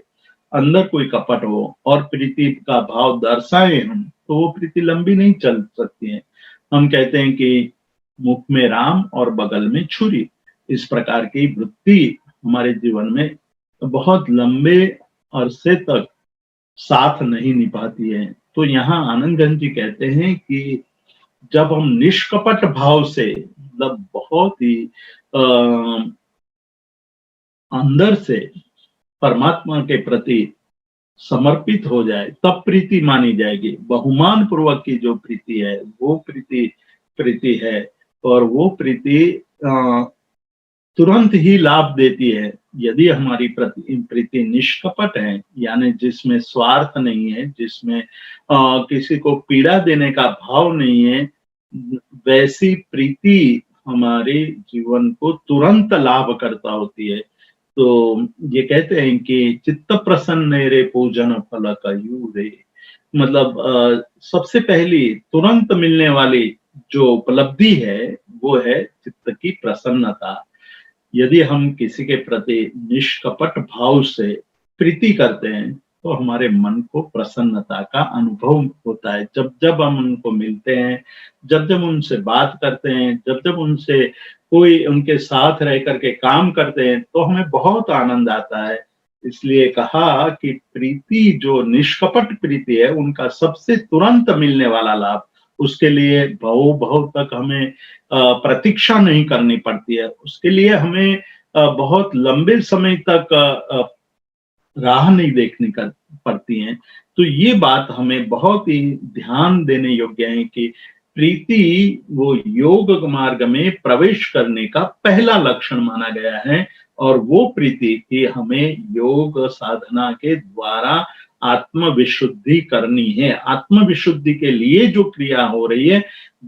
Speaker 2: अंदर कोई कपट हो और प्रीति का भाव दर्शाए हम, तो वो प्रीति लंबी नहीं चल सकती है। हम कहते हैं कि मुख में राम और बगल में छुरी, इस प्रकार की वृत्ति हमारे जीवन में बहुत लंबे अरसे तक साथ नहीं निभाती है। तो यहाँ आनंदगंज जी कहते हैं कि जब हम निष्कपट भाव से, मतलब बहुत ही अंदर से परमात्मा के प्रति समर्पित हो जाए, तब प्रीति मानी जाएगी। बहुमान पूर्वक की जो प्रीति है वो प्रीति है, और वो प्रीति तुरंत ही लाभ देती है। यदि हमारी प्रीति निष्कपट है, यानी जिसमें स्वार्थ नहीं है, जिसमें किसी को पीड़ा देने का भाव नहीं है, वैसी प्रीति हमारे जीवन को तुरंत लाभ करता होती है। तो ये कहते हैं कि चित्त प्रसन्न रे पूजन फल कयू रे। मतलब सबसे पहली तुरंत मिलने वाली जो उपलब्धि है वो है चित्त की प्रसन्नता। यदि हम किसी के प्रति निष्कपट भाव से प्रीति करते हैं तो हमारे मन को प्रसन्नता का अनुभव होता है। जब जब हम उनको मिलते हैं, जब जब उनसे बात करते हैं, जब जब उनसे कोई उनके साथ रह करके काम करते हैं तो हमें बहुत आनंद आता है। इसलिए कहा कि प्रीति जो निष्कपट प्रीति है उनका सबसे तुरंत मिलने वाला लाभ, उसके लिए बहु तक हमें प्रतीक्षा नहीं करनी पड़ती है। उसके लिए हमें बहुत लंबे समय तक राह नहीं देखनी पड़ती है। तो ये बात हमें बहुत ही ध्यान देने योग्य है कि प्रीति वो योग मार्ग में प्रवेश करने का पहला लक्षण माना गया है, और वो प्रीति कि हमें योग साधना के द्वारा आत्मविशुद्धि करनी है। आत्मविशुद्धि के लिए जो क्रिया हो रही है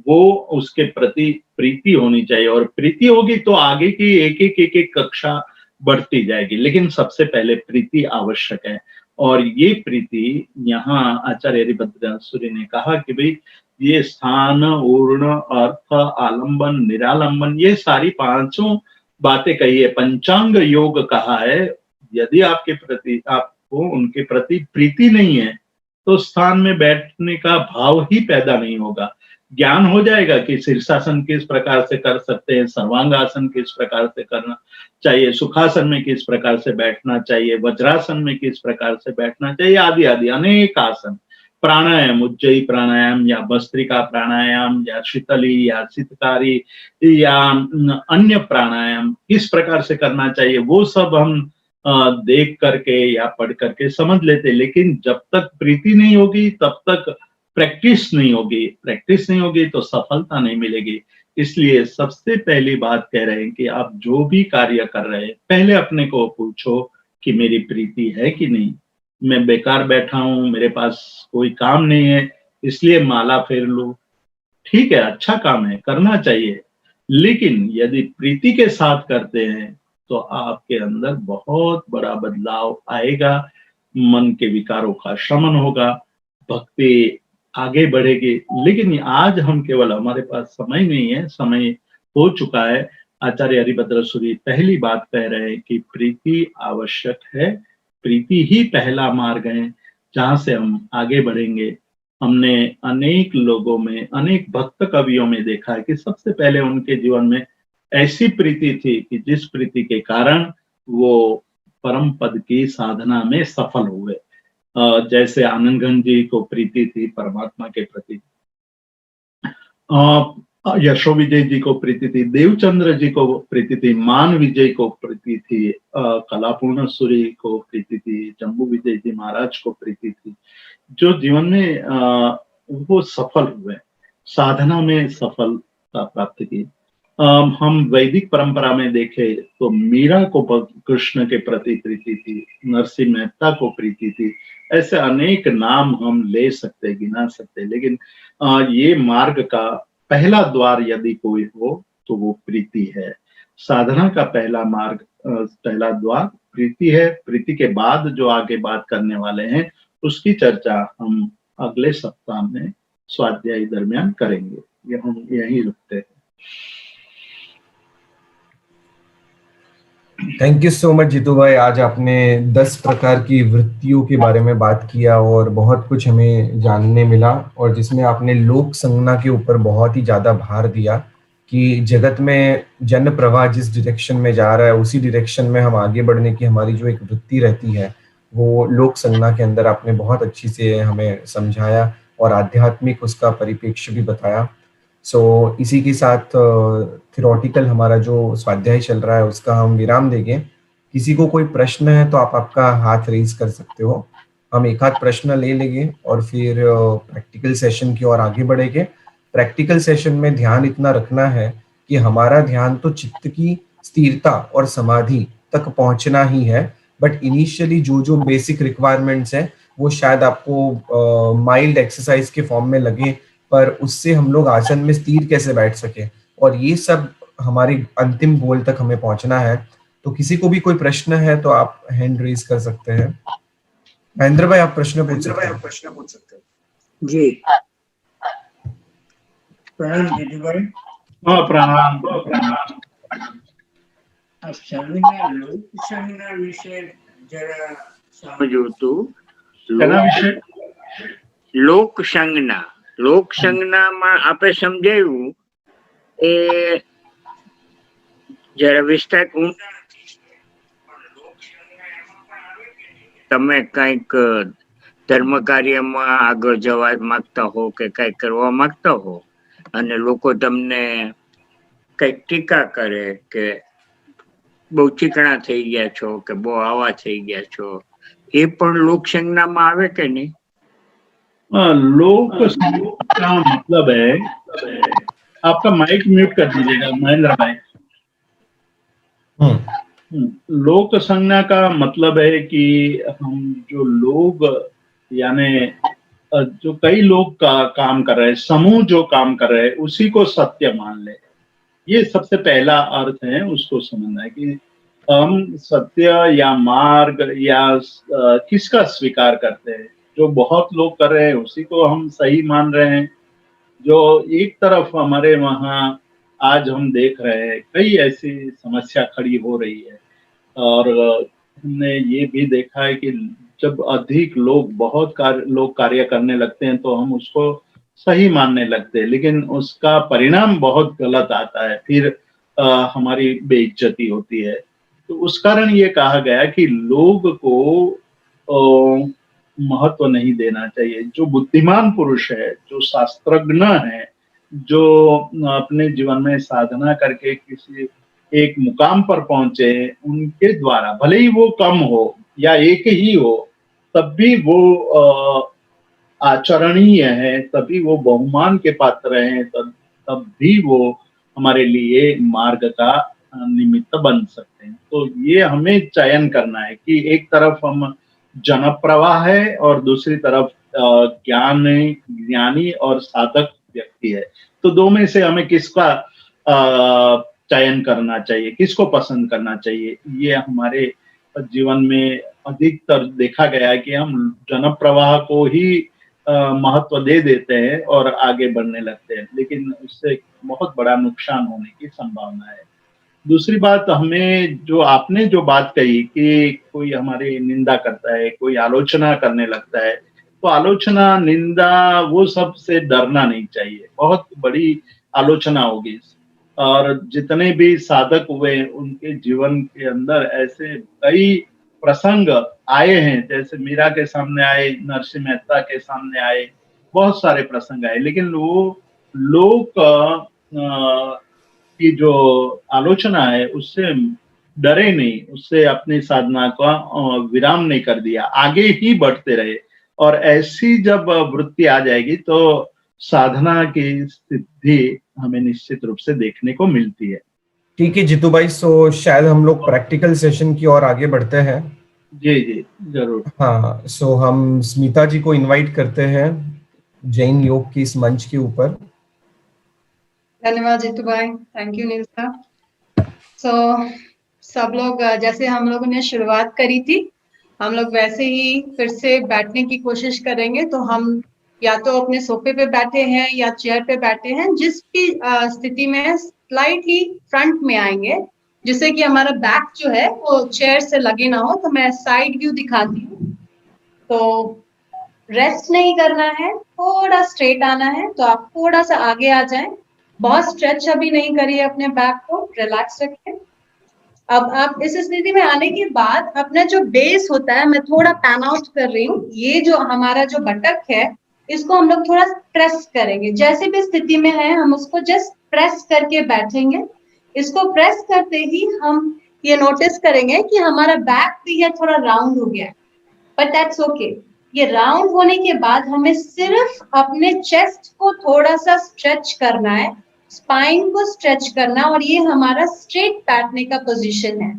Speaker 2: वो उसके प्रति प्रीति होनी चाहिए, और प्रीति होगी तो आगे की एक कक्षा बढ़ती जाएगी। लेकिन सबसे पहले प्रीति आवश्यक है, और ये प्रीति यहाँ आचार्य हरिभद्रासुरी ने कहा कि भाई ये स्थान, ऊर्ण, अर्थ, आलंबन, निरालंबन, ये सारी पांचों बातें कही है, पंचांग योग कहा है। यदि आपके प्रति, आपको उनके प्रति प्रीति नहीं है तो स्थान में बैठने का भाव ही पैदा नहीं होगा। ज्ञान हो जाएगा कि शीर्षासन किस प्रकार से कर सकते हैं, सर्वांगासन किस प्रकार से करना चाहिए, सुखासन में किस प्रकार से बैठना चाहिए, वज्रासन में किस प्रकार से बैठना चाहिए, आदि आदि अनेक आसन। प्राणायाम, उज्जयी प्राणायाम या भस्त्रिका प्राणायाम या शीतली या शीतकारी या अन्य प्राणायाम किस प्रकार से करना चाहिए, वो सब हम देख करके या पढ़ करके समझ लेते, लेकिन जब तक प्रीति नहीं होगी तब तक प्रैक्टिस नहीं होगी, प्रैक्टिस नहीं होगी तो सफलता नहीं मिलेगी। इसलिए सबसे पहली बात कह रहे हैं कि आप जो भी कार्य कर रहे हैं, पहले अपने को पूछो कि मेरी प्रीति है कि नहीं। मैं बेकार बैठा हूँ, मेरे पास कोई काम नहीं है, इसलिए माला फेर लूँ। ठीक है, अच्छा काम है, करना चाहिए। लेकिन यदि प्रीति के साथ करते हैं, तो आपके अंदर बहुत बड़ा बदलाव आएगा, मन के विकारों का शमन होगा, भक्ति आगे बढ़ेगी। लेकिन आज हम केवल हमारे पास समय नहीं है, समय हो चुका है। आचार्य हरिभद्र सूरी पहली बात कह रहे हैं कि प्रीति आवश्यक है, प्रीति ही पहला मार्ग है, जहाँ से हम आगे बढ़ेंगे। हमने अनेक लोगों में, अनेक भक्त कवियों में देखा है कि सबसे पहले उनके जीवन में ऐसी प्रीति थी कि जिस प्रीति के कारण वो परम पद की साधना में सफल हुए। जैसे आनंदगंज जी को प्रीति थी परमात्मा के प्रति, यशो विजय जी को प्रीति थी, देवचंद्र जी को प्रीति थी, मान विजय को प्रीति थी, कलापूर्ण सूरी को प्रीति थी, जम्बू विजय जी महाराज को प्रीति थी, जो जीवन में वो सफल हुए, साधना में सफलता प्राप्त की। हम वैदिक परंपरा में देखें तो मीरा को कृष्ण के प्रति प्रीति थी, नरसिंह मेहता को प्रीति थी। ऐसे अनेक नाम हम ले सकते, गिना सकते, लेकिन ये मार्ग का पहला द्वार यदि कोई हो तो वो प्रीति है। साधना का पहला मार्ग, पहला द्वार प्रीति है। प्रीति के बाद जो आगे बात करने वाले हैं उसकी चर्चा हम अगले सप्ताह में स्वाध्याय दरमियान करेंगे। ये हम यहीं रुकते हैं।
Speaker 1: Thank you so much Jeetu भाई। आज आपने 10 प्रकार की वृत्तियों के बारे में बात किया और बहुत कुछ हमें जानने मिला, और जिसमें आपने लोक संज्ञा के ऊपर बहुत ही ज्यादा भार दिया कि जगत में जन प्रवाह जिस डायरेक्शन में जा रहा है उसी डायरेक्शन में हम आगे बढ़ने की हमारी जो एक वृत्ति रहती है वो लोक संज्ञा के अंदर आपने बहुत अच्छी से हमें समझाया और आध्यात्मिक उसका परिप्रेक्ष्य भी बताया। सो इसी के साथ थियोरेटिकल हमारा जो स्वाध्याय चल रहा है उसका हम विराम देंगे। किसी को कोई प्रश्न है तो आप आपका हाथ रेज कर सकते हो, हम एक आध प्रश्न ले लेंगे और फिर प्रैक्टिकल सेशन की ओर आगे बढ़ेंगे। प्रैक्टिकल सेशन में ध्यान इतना रखना है कि हमारा ध्यान तो चित्त की स्थिरता और समाधि तक पहुंचना ही है, बट इनिशियली जो जो बेसिक रिक्वायरमेंट्स हैं वो शायद आपको माइल्ड एक्सरसाइज के फॉर्म में लगे, पर उससे हम लोग आसन में स्थिर कैसे बैठ सके, और ये सब हमारे अंतिम गोल तक हमें पहुंचना है। तो किसी को भी कोई प्रश्न है तो आप हैंड रेज कर सकते हैं। महेंद्र भाई आप प्रश्न पूछ सकते हैं।
Speaker 3: जी प्रणाम दीदी भाई।
Speaker 2: प्रणाम।
Speaker 3: आप संज्ञा लोक संज्ञा विषय जरा समझो तो। लोक संज्ञा, लोक संज्ञा में आपे समझाયું એ જરા વિસ્તાર તમે કઈક ધર્મ કાર્યમાં આગળ જવા માંગતા હો કે કઈ કરવા માંગતા હો અને લોકો તમને કઈક ટીકા કરે કે બહુ ચીકણા થઈ ગયા છો કે બહુ આવા થઈ ગયા છો, એ પણ લોક સંજ્ઞામાં આવે કે નહીં?
Speaker 2: लोक संज्ञा का मतलब है, आपका माइक म्यूट कर दीजिएगा महेंद्र भाई। लोक संज्ञा का मतलब है कि हम जो लोग यानी जो कई लोग का काम कर रहे हैं, समूह जो काम कर रहे हैं उसी को सत्य मान ले। ये सबसे पहला अर्थ है, उसको समझना है कि हम सत्य या मार्ग या किसका स्वीकार करते हैं। जो बहुत लोग कर रहे हैं उसी को हम सही मान रहे हैं। जो एक तरफ हमारे वहाँ आज हम देख रहे हैं कई ऐसी समस्या खड़ी हो रही है, और हमने ये भी देखा है कि जब अधिक लोग बहुत लोग कार्य करने लगते हैं तो हम उसको सही मानने लगते हैं, लेकिन उसका परिणाम बहुत गलत आता है, फिर हमारी बेइज्जती होती है। तो उस कारण ये कहा गया कि लोग को महत्व नहीं देना चाहिए। जो बुद्धिमान पुरुष है, जो शास्त्रज्ञ है, जो अपने जीवन में साधना करके किसी एक मुकाम पर पहुंचे, उनके द्वारा भले ही वो कम हो या एक ही हो, तब भी वो आचरणीय है, तभी वो बहुमान के पात्र हैं, तब भी वो हमारे लिए मार्ग का निमित्त बन सकते हैं। तो ये हमें चयन करना है कि एक तरफ हम जन प्रवाह है और दूसरी तरफ ज्ञानी और साधक व्यक्ति है। तो दो में से हमें किसका चयन करना चाहिए, किसको पसंद करना चाहिए? ये हमारे जीवन में अधिकतर देखा गया है कि हम जन प्रवाह को ही महत्व दे देते हैं और आगे बढ़ने लगते हैं, लेकिन उससे बहुत बड़ा नुकसान होने की संभावना है। दूसरी बात, हमें जो आपने जो बात कही कि कोई हमारी निंदा करता है, कोई आलोचना करने लगता है, तो आलोचना, निंदा, वो सब से डरना नहीं चाहिए। बहुत बड़ी आलोचना होगी और जितने भी साधक हुए उनके जीवन के अंदर ऐसे कई प्रसंग आए हैं, जैसे मीरा के सामने आए, नरसिंह मेहता के सामने आए, बहुत सारे प्रसंग आए, लेकिन वो लोग की जो आलोचना है उससे डरे नहीं, उससे अपनी साधना का विराम नहीं कर दिया, आगे ही बढ़ते रहे। और ऐसी जब वृत्ति आ जाएगी तो साधना की सिद्धि हमें निश्चित रूप से देखने को मिलती है।
Speaker 1: ठीक है जीतू भाई, सो शायद हम लोग प्रैक्टिकल सेशन की ओर आगे बढ़ते हैं।
Speaker 2: जी जी जरूर।
Speaker 1: हाँ, सो हम स्मिता जी को इनवाइट करते हैं जैन योग की इस मंच के ऊपर।
Speaker 4: धन्यवाद जीतू भाई, थैंक यू नील साहब। सो सब लोग जैसे हम लोगों ने शुरुआत करी थी, हम लोग वैसे ही फिर से बैठने की कोशिश करेंगे। तो हम या तो अपने सोफे पे बैठे हैं या चेयर पे बैठे हैं, जिस भी स्थिति में स्लाइटली फ्रंट में आएंगे, जिससे कि हमारा बैक जो है वो चेयर से लगे ना हो। तो मैं साइड व्यू दिखाती हूँ। तो रेस्ट नहीं करना है, थोड़ा स्ट्रेट आना है। तो आप थोड़ा सा आगे आ जाएं, बहुत स्ट्रेच अभी नहीं करिए अपने बैक को, रिलैक्स रखें। अब आप इस स्थिति में आने के बाद अपना जो बेस होता है, मैं थोड़ा पैन आउट कर रही हूँ, ये जो हमारा जो बटक है इसको हम लोग थोड़ा प्रेस करेंगे। जैसे भी स्थिति में है हम उसको जस्ट प्रेस करके बैठेंगे। इसको प्रेस करते ही हम ये नोटिस करेंगे कि हमारा बैक भी है थोड़ा राउंड हो गया है, बट दैट्स ओके। ये राउंड होने के बाद हमें सिर्फ अपने चेस्ट को थोड़ा सा स्ट्रेच करना है, स्पाइन को स्ट्रेच करना, और ये हमारा स्ट्रेट बैठने का पोजीशन है।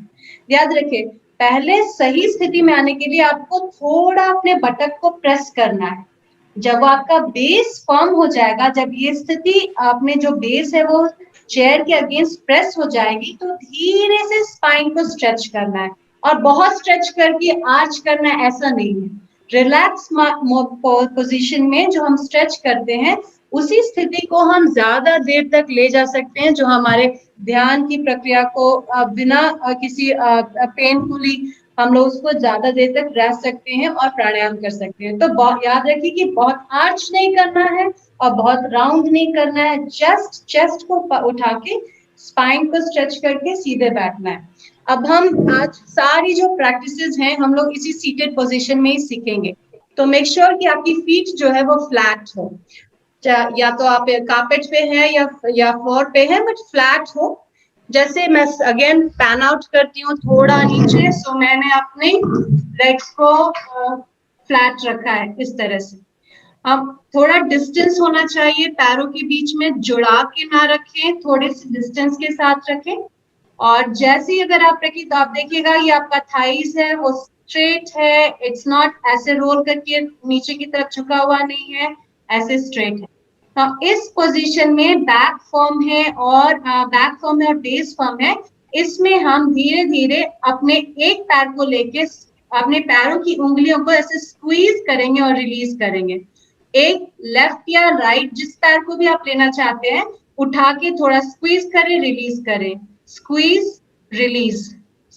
Speaker 4: याद रखिए, पहले सही स्थिति में आने के लिए आपको थोड़ा अपने बटक को प्रेस करना है। जब आपका बेस फर्म हो जाएगा, जब ये स्थिति आपने जो बेस है वो चेयर के अगेंस्ट प्रेस हो जाएगी, तो धीरे से स्पाइन को स्ट्रेच करना है। और बहुत स्ट्रेच करके आर्च करना है ऐसा नहीं है। रिलैक्स पोजीशन में जो हम स्ट्रेच करते हैं, उसी स्थिति को हम ज्यादा देर तक ले जा सकते हैं, जो हमारे ध्यान की प्रक्रिया को बिना किसी पेनफुली हम लोग उसको ज्यादा देर तक रह सकते हैं और प्राणायाम कर सकते हैं। तो याद रखिए कि बहुत आर्च नहीं करना है और बहुत राउंड नहीं करना है, जस्ट चेस्ट को उठा के स्पाइन को स्ट्रेच करके सीधे बैठना है। अब हम आज सारी जो प्रैक्टिसेस हैं हम लोग इसी सीटेड पोजीशन में ही सीखेंगे। तो मेक श्योर कि आपकी फीट जो है वो फ्लैट हो, या तो आप कार्पेट पे हैं या फ्लोर पे हैं, बट फ्लैट हो। जैसे मैं अगेन पैन आउट करती हूँ थोड़ा नीचे, सो मैंने अपने लेग्स को फ्लैट रखा है इस तरह से। अब थोड़ा डिस्टेंस होना चाहिए पैरों के बीच में, जुड़ा के ना रखें, थोड़े से डिस्टेंस के साथ रखें। और जैसे ही अगर आप रखें तो आप देखिएगा ये आपका थाइस है वो स्ट्रेट है, इट्स नॉट ऐसे रोल करके नीचे की तरफ झुका हुआ नहीं है, ऐसे स्ट्रेट है। तो इस पोजीशन में बैक फर्म है और बेस फर्म है। इसमें हम धीरे धीरे अपने एक पैर को लेके अपने पैरों की उंगलियों को ऐसे स्क्वीज करेंगे और रिलीज करेंगे। एक लेफ्ट या राइट, जिस पैर को भी आप लेना चाहते हैं, उठा के थोड़ा स्क्वीज करें, रिलीज करें, स्क्वीज रिलीज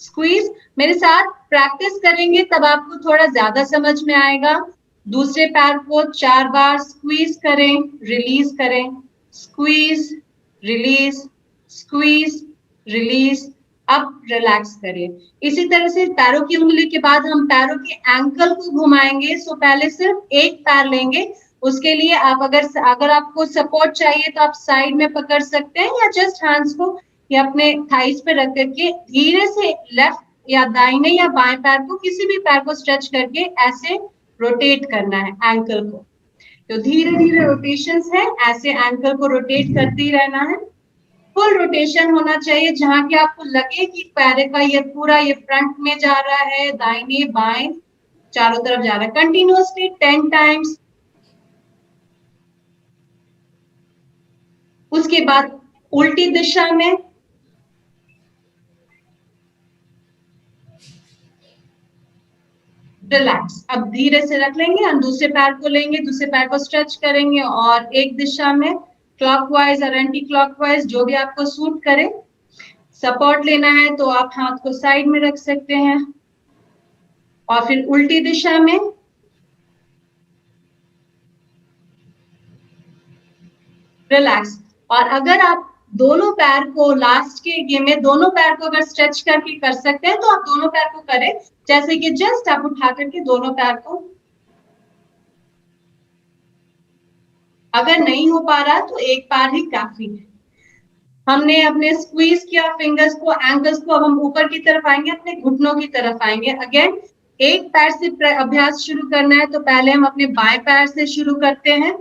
Speaker 4: स्क्वीज। मेरे साथ प्रैक्टिस करेंगे तब आपको थोड़ा ज्यादा समझ में आएगा। दूसरे पैर को 4 बार स्क्वीज करें, रिलीज करें, स्क्वीज रिलीज, स्क्वीज रिलीज। अब रिलैक्स करें। इसी तरह से पैरों की उंगली के बाद हम पैरों के एंकल को घुमाएंगे। सो पहले सिर्फ एक पैर लेंगे, उसके लिए आप अगर आपको सपोर्ट चाहिए तो आप साइड में पकड़ सकते हैं या जस्ट हैंड्स को ये अपने थाइस पे रख करके धीरे से लेफ्ट या दाहिने या बाएं पैर को, किसी भी पैर को स्ट्रेच करके ऐसे रोटेट करना है एंकल को। तो धीरे धीरे रोटेशंस है, ऐसे एंकल को रोटेट करते ही रहना है। फुल रोटेशन होना चाहिए, जहां कि आपको लगे कि पैर का ये पूरा ये फ्रंट में जा रहा है, दाहिने बाएं चारों तरफ जा रहा है। Continuously 10 times. उसके बाद उल्टी दिशा में रिलैक्स। अब धीरे से रख लेंगे, हम दूसरे पैर को लेंगे, दूसरे पैर को स्ट्रेच करेंगे और एक दिशा में क्लॉकवाइज और एंटी क्लॉकवाइज, जो भी आपको सूट करे। सपोर्ट लेना है तो आप हाथ को साइड में रख सकते हैं। और फिर उल्टी दिशा में रिलैक्स। और अगर आप दोनों पैर को लास्ट के गेम में दोनों पैर को अगर स्ट्रेच करके कर सकते हैं तो आप दोनों पैर को करें, जैसे कि जस्ट आप उठा करके दोनों पैर को। अगर नहीं हो पा रहा तो एक पैर ही काफी है। हमने अपने स्क्वीज किया फिंगर्स को, एंकल्स को, अब हम ऊपर की तरफ आएंगे, अपने घुटनों की तरफ आएंगे। अगेन एक पैर से अभ्यास शुरू करना है तो पहले हम अपने बाएं पैर से शुरू करते हैं।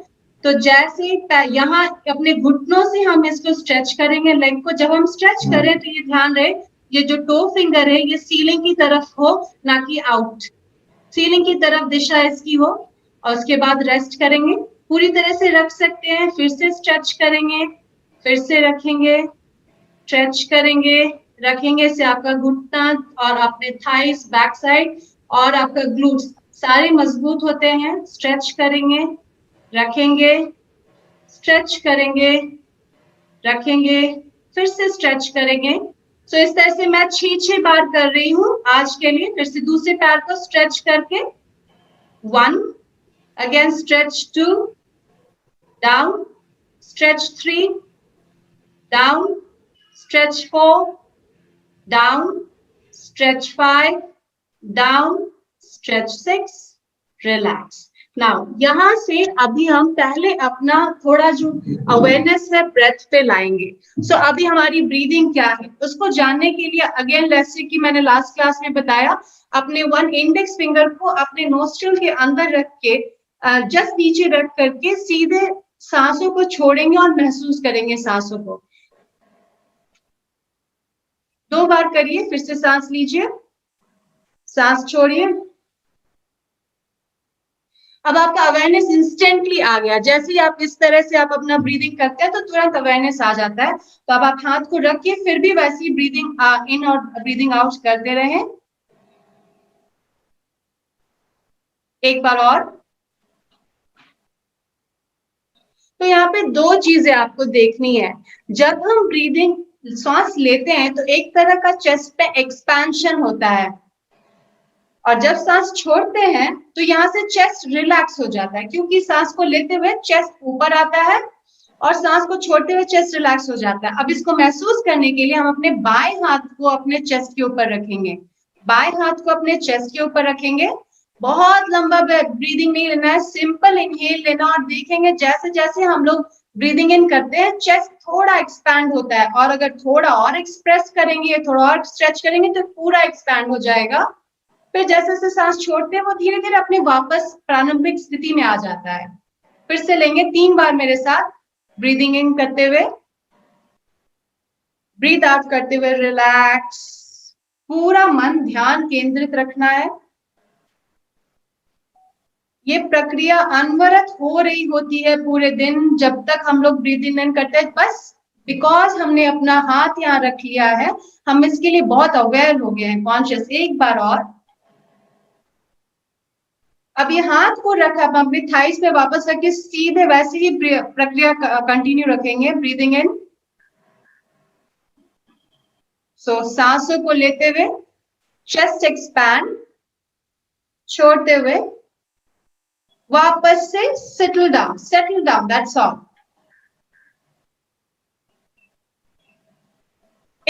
Speaker 4: तो जैसे यहाँ अपने घुटनों से हम इसको स्ट्रेच करेंगे लेग को। जब हम स्ट्रेच करें तो ये ध्यान रहे, ये जो टो फिंगर है ये सीलिंग की तरफ हो, ना कि आउट। सीलिंग की तरफ दिशा इसकी हो। और उसके बाद रेस्ट करेंगे, पूरी तरह से रख सकते हैं, फिर से स्ट्रेच करेंगे, फिर से रखेंगे, स्ट्रेच करेंगे, रखेंगे। से आपका घुटना और अपने थाइस, बैक साइड और आपका ग्लूट्स सारे मजबूत होते हैं। स्ट्रेच करेंगे, रखेंगे, स्ट्रेच करेंगे, रखेंगे, फिर से स्ट्रेच करेंगे। सो इस तरह से मैं 6 बार कर रही हूं आज के लिए। फिर से दूसरे पैर को स्ट्रेच करके 1, again stretch 2, down, stretch 3, down, stretch 4, down, stretch 5, down, stretch 6, relax. Now, यहाँ से अभी हम पहले अपना थोड़ा जो अवेयरनेस है ब्रेथ पे लाएंगे। सो अभी हमारी ब्रीदिंग क्या है उसको जानने के लिए अगेन जैसे कि मैंने लास्ट क्लास में बताया, अपने 1 इंडेक्स फिंगर को अपने नोस्ट्रिल के अंदर रख के जस्ट नीचे रख करके सीधे सांसों को छोड़ेंगे और महसूस करेंगे सांसों को। 2 बार करिए, फिर से सांस लीजिए, सांस छोड़िए। अब आपका अवेयरनेस इंस्टेंटली आ गया। जैसे ही आप इस तरह से आप अपना ब्रीदिंग करते हैं तो तुरंत अवेयरनेस आ जाता है। तो अब आप हाथ को रखिए, फिर भी वैसी ही ब्रीदिंग इन और ब्रीदिंग आउट करते रहें। एक बार और। तो यहाँ पे 2 चीजें आपको देखनी है। जब हम ब्रीदिंग सांस लेते हैं तो एक तरह का चेस्ट पे एक्सपेंशन होता है, और जब सांस छोड़ते हैं तो यहाँ से चेस्ट रिलैक्स हो जाता है, क्योंकि सांस को लेते हुए चेस्ट ऊपर आता है और सांस को छोड़ते हुए चेस्ट रिलैक्स हो जाता है। अब इसको महसूस करने के लिए हम अपने बाएं हाथ को अपने चेस्ट के ऊपर रखेंगे। बाएं हाथ को अपने चेस्ट के ऊपर रखेंगे। बहुत लंबा ब्रीदिंग नहीं लेना है, सिंपल इनहेल लेना। और देखेंगे जैसे जैसे हम लोग ब्रीदिंग इन करते हैं चेस्ट थोड़ा एक्सपैंड होता है, और अगर थोड़ा और एक्सप्रेस करेंगे, थोड़ा और स्ट्रेच करेंगे तो पूरा एक्सपैंड हो जाएगा। फिर जैसे जैसे सांस छोड़ते हैं वो धीरे धीरे अपने वापस प्रारंभिक स्थिति में आ जाता है। फिर से लेंगे 3 बार मेरे साथ, ब्रीदिंग इन करते हुए, ब्रीथ आउट करते हुए, रिलैक्स। पूरा मन ध्यान केंद्रित रखना है। ये प्रक्रिया अनवरत हो रही होती है पूरे दिन जब तक हम लोग ब्रीदिंग इन करते हैं। बस बिकॉज हमने अपना हाथ यहाँ रख लिया है, हम इसके लिए बहुत अवेयर हो गए हैं, कॉन्शियस। एक बार और। अब ये हाथ को रखा, अब अपने थाइस पे वापस रख सीधे वैसे ही प्रक्रिया कंटिन्यू रखेंगे। ब्रीदिंग इन, सो सांसों को लेते हुए चेस्ट एक्सपैंड, छोड़ते हुए वापस से सेटल डाउन, दैट्स ऑल।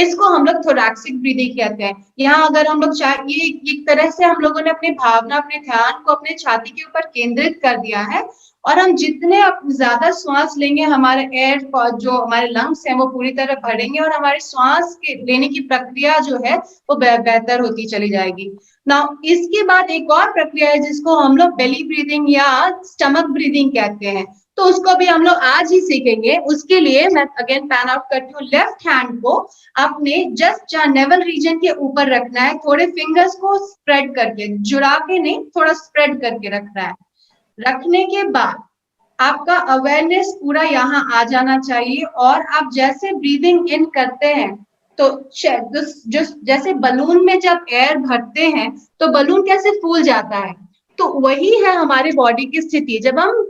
Speaker 4: इसको हम लोग थोरैक्सिक ब्रीदिंग कहते हैं। यहाँ अगर हम लोग ये एक तरह से हम लोगों ने अपनी भावना, अपने ध्यान को अपने छाती के ऊपर केंद्रित कर दिया है, और हम जितने ज्यादा श्वास लेंगे, हमारे एयर जो हमारे लंग्स हैं वो पूरी तरह भरेंगे, और हमारे श्वास के लेने की प्रक्रिया जो है वो बेहतर होती चली जाएगी। नाउ इसके बाद एक और प्रक्रिया है जिसको हम लोग बेली ब्रीदिंग या स्टमक ब्रीदिंग कहते हैं, तो उसको भी हम लोग आज ही सीखेंगे। उसके लिए मैं अगेन पैन आउट करती हूँ। लेफ्ट हैंड को अपने जस्ट जहाँ नेवल रीजन के ऊपर रखना है, थोड़े फिंगर्स को स्प्रेड करके, जुड़ा के नहीं, थोड़ा स्प्रेड करके रखना है। रखने के बाद आपका अवेयरनेस पूरा यहाँ आ जाना चाहिए, और आप जैसे ब्रीदिंग इन करते हैं तो जैसे बलून में जब एयर भरते हैं तो बलून कैसे फूल जाता है, तो वही है हमारी बॉडी की स्थिति। जब हम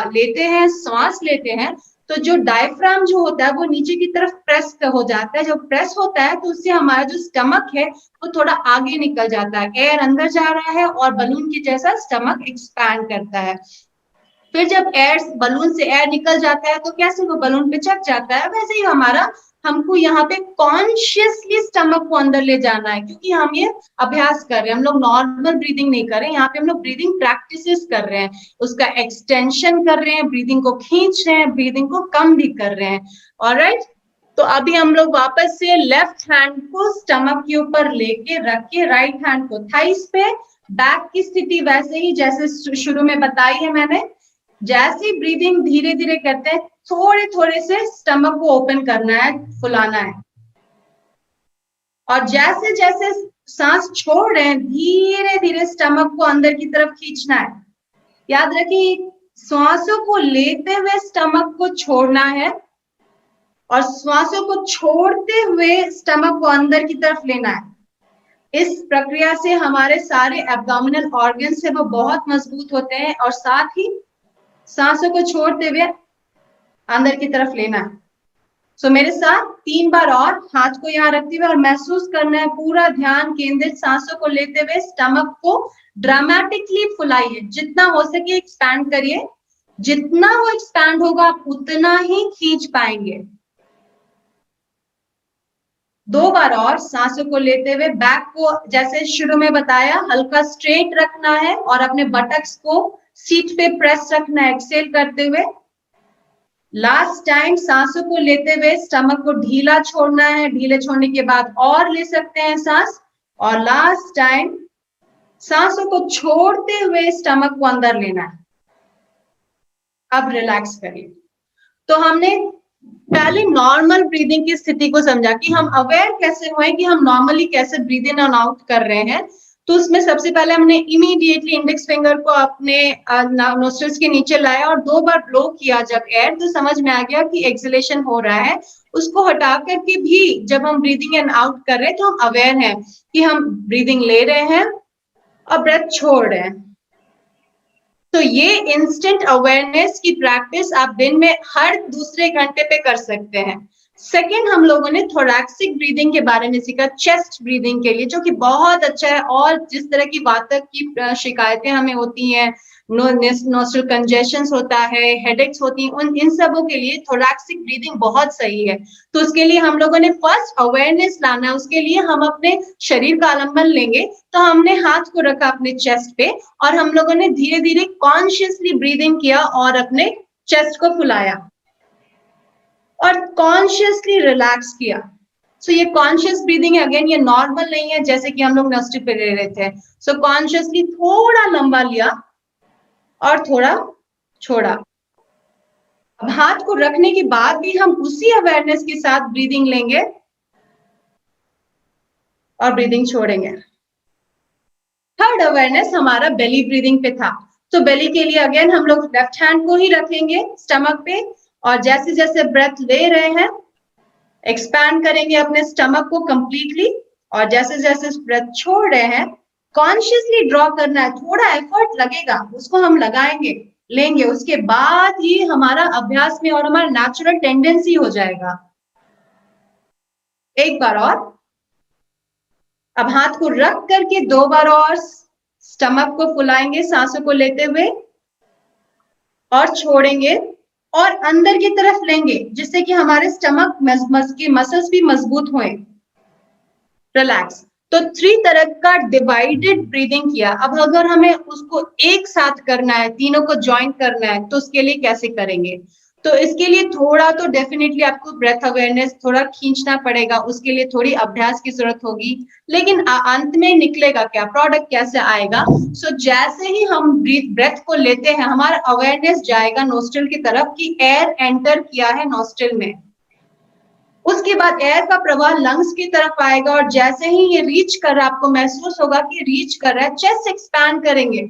Speaker 4: लेते हैं, सांस लेते हैं, तो जो डायफ्राम जो होता है वो नीचे की तरफ प्रेस हो जाता है। जब प्रेस होता है तो उससे हमारा जो स्टमक है वो थोड़ा आगे निकल जाता है, एयर अंदर जा रहा है और बलून की जैसा स्टमक एक्सपैंड करता है। फिर जब एयर, बलून से एयर निकल जाता है तो कैसे वो बलून पे चिपक जाता है, वैसे ही हमको यहाँ पे कॉन्शियसली स्टमक को अंदर ले जाना है, क्योंकि हम ये अभ्यास कर रहे हैं। हम लोग नॉर्मल ब्रीदिंग नहीं कर रहे हैं, यहाँ पे हम लोग ब्रीदिंग प्रैक्टिसेस कर रहे हैं, उसका एक्सटेंशन कर रहे हैं, ब्रीदिंग को खींच रहे हैं, ब्रीदिंग को कम भी कर रहे हैं। ऑलराइट, तो अभी हम लोग वापस से लेफ्ट हैंड को स्टमक के ऊपर लेके रख के राइट हैंड को थाइस पे, बैक की स्थिति वैसे ही जैसे शुरू में बताई है मैंने। जैसे ब्रीदिंग धीरे धीरे करते हैं, थोड़े थोड़े से स्टमक को ओपन करना है, फुलाना है, और जैसे जैसे सांस छोड़ रहे हैं धीरे धीरे स्टमक को अंदर की तरफ खींचना है। याद रखिए, श्वासों को लेते हुए स्टमक को छोड़ना है, और श्वासों को छोड़ते हुए स्टमक को अंदर की तरफ लेना है। इस प्रक्रिया से हमारे सारे एब्डोमिनल ऑर्गन्स है वो बहुत मजबूत होते हैं, और साथ ही सांसों को छोड़ते हुए अंदर की तरफ लेना है। सो मेरे साथ 3 बार और हाथ को यहाँ रखते हुए और महसूस करना है, पूरा ध्यान केंद्रित सांसों को लेते हुए स्टमक को ड्रामेटिकली फुलाइए, जितना हो सके एक्सपैंड करिए। जितना वो एक्सपैंड होगा आप उतना ही खींच पाएंगे। 2 बार और सांसों को लेते हुए बैक को जैसे शुरू में बताया हल्का स्ट्रेट रखना है, और अपने बटक्स को सीट पे प्रेस रखना है एक्सेल करते हुए। लास्ट टाइम सांसों को लेते हुए स्टमक को ढीला छोड़ना है, ढीले छोड़ने के बाद और ले सकते हैं सांस, और लास्ट टाइम सांसों को छोड़ते हुए स्टमक को अंदर लेना है। अब रिलैक्स करिए। तो हमने पहले नॉर्मल ब्रीदिंग की स्थिति को समझा कि हम अवेयर कैसे हुए कि हम नॉर्मली कैसे ब्रीद इन और आउट कर रहे हैं। तो उसमें सबसे पहले हमने इमीडिएटली इंडेक्स फिंगर को अपने नोस्ट्रिल्स के नीचे लाया और 2 बार ब्लो किया जब एयर, तो समझ में आ गया कि एक्सलेशन हो रहा है। उसको हटा करके भी जब हम ब्रीदिंग इन आउट कर रहे हैं तो हम अवेयर हैं कि हम ब्रीदिंग ले रहे हैं और ब्रेथ छोड़ रहे हैं। तो ये इंस्टेंट अवेयरनेस की प्रैक्टिस आप दिन में हर दूसरे घंटे पे कर सकते हैं। सेकेंड, हम लोगों ने थोरैक्सिक ब्रीदिंग के बारे में सीखा चेस्ट ब्रीदिंग के लिए, जो कि बहुत अच्छा है। और जिस तरह की वातक की शिकायतें हमें होती हैं, नोस्ट्रल कंजेशन होता है, हेडेक्स होती हैं, इन सबों के लिए थोरैक्सिक ब्रीदिंग बहुत सही है। तो उसके लिए हम लोगों ने फर्स्ट अवेयरनेस लाना है। उसके लिए हम अपने शरीर का आलम्बन लेंगे। तो हमने हाथ को रखा अपने चेस्ट पे और हम लोगों ने धीरे धीरे कॉन्शियसली ब्रीदिंग किया और अपने चेस्ट को फुलाया और कॉन्शियसली रिलैक्स किया। सो ये कॉन्शियस ब्रीदिंग है। अगेन ये नॉर्मल नहीं है जैसे कि हम लोग नोस्ट्रिल पे ले रहे थे। सो कॉन्शियसली थोड़ा लंबा लिया और थोड़ा छोड़ा। अब हाथ को रखने के बाद भी हम उसी अवेयरनेस के साथ ब्रीदिंग लेंगे और ब्रीदिंग छोड़ेंगे। थर्ड अवेयरनेस हमारा बेली ब्रीदिंग पे था। तो बेली के लिए अगेन हम लोग लेफ्ट हैंड को ही रखेंगे स्टमक पे और जैसे जैसे ब्रेथ ले रहे हैं एक्सपैंड करेंगे अपने स्टमक को कंप्लीटली और जैसे जैसे ब्रेथ छोड़ रहे हैं कॉन्शियसली ड्रॉ करना है। थोड़ा एफर्ट लगेगा, उसको हम लगाएंगे लेंगे, उसके बाद ही हमारा अभ्यास में और हमारा नेचुरल टेंडेंसी हो जाएगा। एक बार और। अब हाथ को रख करके 2 बार और स्टमक को फुलाएंगे सांसों को लेते हुए और छोड़ेंगे और अंदर की तरफ लेंगे, जिससे कि हमारे स्टमक की मसल्स भी मजबूत हों। रिलैक्स। तो 3 तरह का डिवाइडेड ब्रीदिंग किया। अब अगर हमें उसको एक साथ करना है, तीनों को ज्वाइन करना है, तो उसके लिए कैसे करेंगे? तो इसके लिए थोड़ा तो डेफिनेटली आपको ब्रेथ अवेयरनेस थोड़ा खींचना पड़ेगा, उसके लिए थोड़ी अभ्यास की जरूरत होगी, लेकिन अंत में निकलेगा क्या, प्रोडक्ट कैसे आएगा? सो जैसे ही हम ब्रेथ को लेते हैं, हमारा अवेयरनेस जाएगा नोस्ट्रिल की तरफ कि एयर एंटर किया है नोस्ट्रिल में। उसके बाद एयर का प्रवाह लंग्स की तरफ आएगा और जैसे ही ये रीच कर रहा है, आपको महसूस होगा कि रीच कर रहा है, चेस्ट एक्सपैंड करेंगे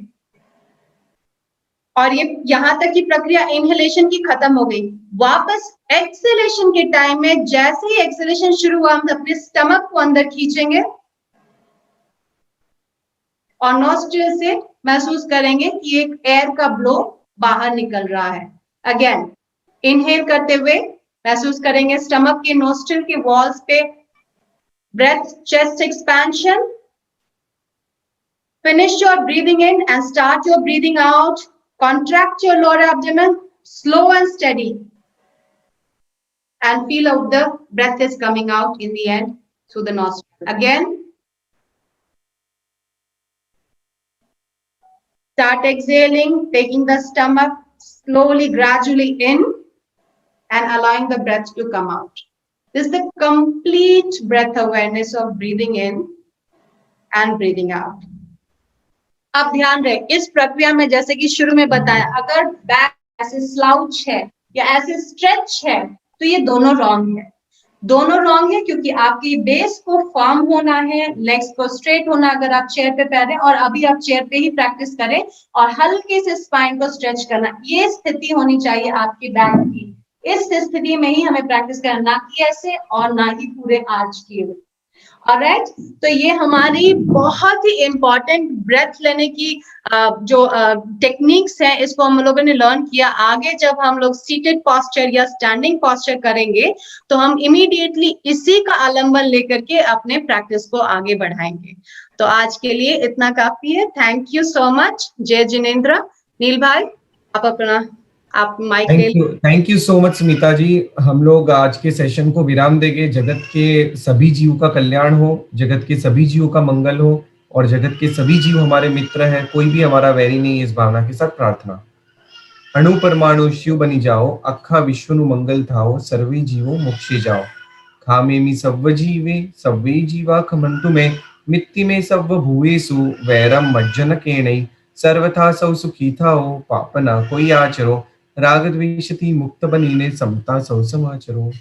Speaker 4: और ये यहां तक की प्रक्रिया इनहेलेशन की खत्म हो गई। वापस एक्सेलेशन के टाइम में जैसे ही एक्सेलेशन शुरू हुआ, हम अपने स्टमक को अंदर खींचेंगे और नोस्ट्रिल से महसूस करेंगे कि एक एयर का ब्लो बाहर निकल रहा है। अगेन इनहेल करते हुए महसूस करेंगे स्टमक के नोस्ट्रिल के वॉल्स पे breath chest expansion. Finish your breathing in and start your breathing out. Contract your lower abdomen, slow and steady, and feel how the breath is coming out in the end through the nostril. Again, start exhaling, taking the stomach slowly, gradually in, and allowing the breath to come out. This is the complete breath awareness of breathing in and breathing out. अब ध्यान रहे, इस प्रक्रिया में जैसे कि शुरू में बताया, अगर बैक ऐसे स्लाउच है या ऐसे स्ट्रेच है, तो ये दोनों रॉन्ग है। दोनों रॉन्ग है क्योंकि आपकी बेस को फर्म होना है, लेग्स को स्ट्रेट होना, अगर आप चेयर पे पैर हैं और अभी आप चेयर पे ही प्रैक्टिस करें और हल्के से स्पाइन को स्ट्रेच करना, ये स्थिति होनी चाहिए आपकी बैक की। इस स्थिति में ही हमें प्रैक्टिस करना, ना कि ऐसे और ना ही पूरे आर्च किए हुए। ऑलराइट, तो ये हमारी बहुत ही इंपॉर्टेंट ब्रेथ लेने की जो टेक्निक्स हैं, इसको हम लोगों ने लर्न किया। आगे जब हम लोग सीटेड पोस्चर या स्टैंडिंग पोस्चर करेंगे तो हम इमीडिएटली इसी का आलम्बन लेकर के अपने प्रैक्टिस को आगे बढ़ाएंगे। तो आज के लिए इतना काफी है। Thank you so much. जय जिनेंद्र। नील भाई, आप माइक ले।
Speaker 1: Thank you so much Smita ji. हम लोग आज के सेशन को विराम देंगे। जगत के सभी जीवों का कल्याण हो, जगत के सभी जीवों का मंगल हो और जगत के सभी जीव हमारे मित्र हैं, कोई भी हमारा वैरी नहीं, इस भावना के साथ प्रार्थना। अणु परमाणु शिव बनी जाओ, अखा विश्व नु मंगल थाओ, सर्वे जीवो मोक्षे जाओ। खामेमि सव्व जीवे सव्वे जीवा खमंतु में, मित्ति में सव्व भूवेसु वैरम मज्जन केणै। सर्वथा सौ सुखी थाओ, पाप ना कोई आचरो, राग द्वेष थी मुक्त बनीने, समता सौ समाचरो।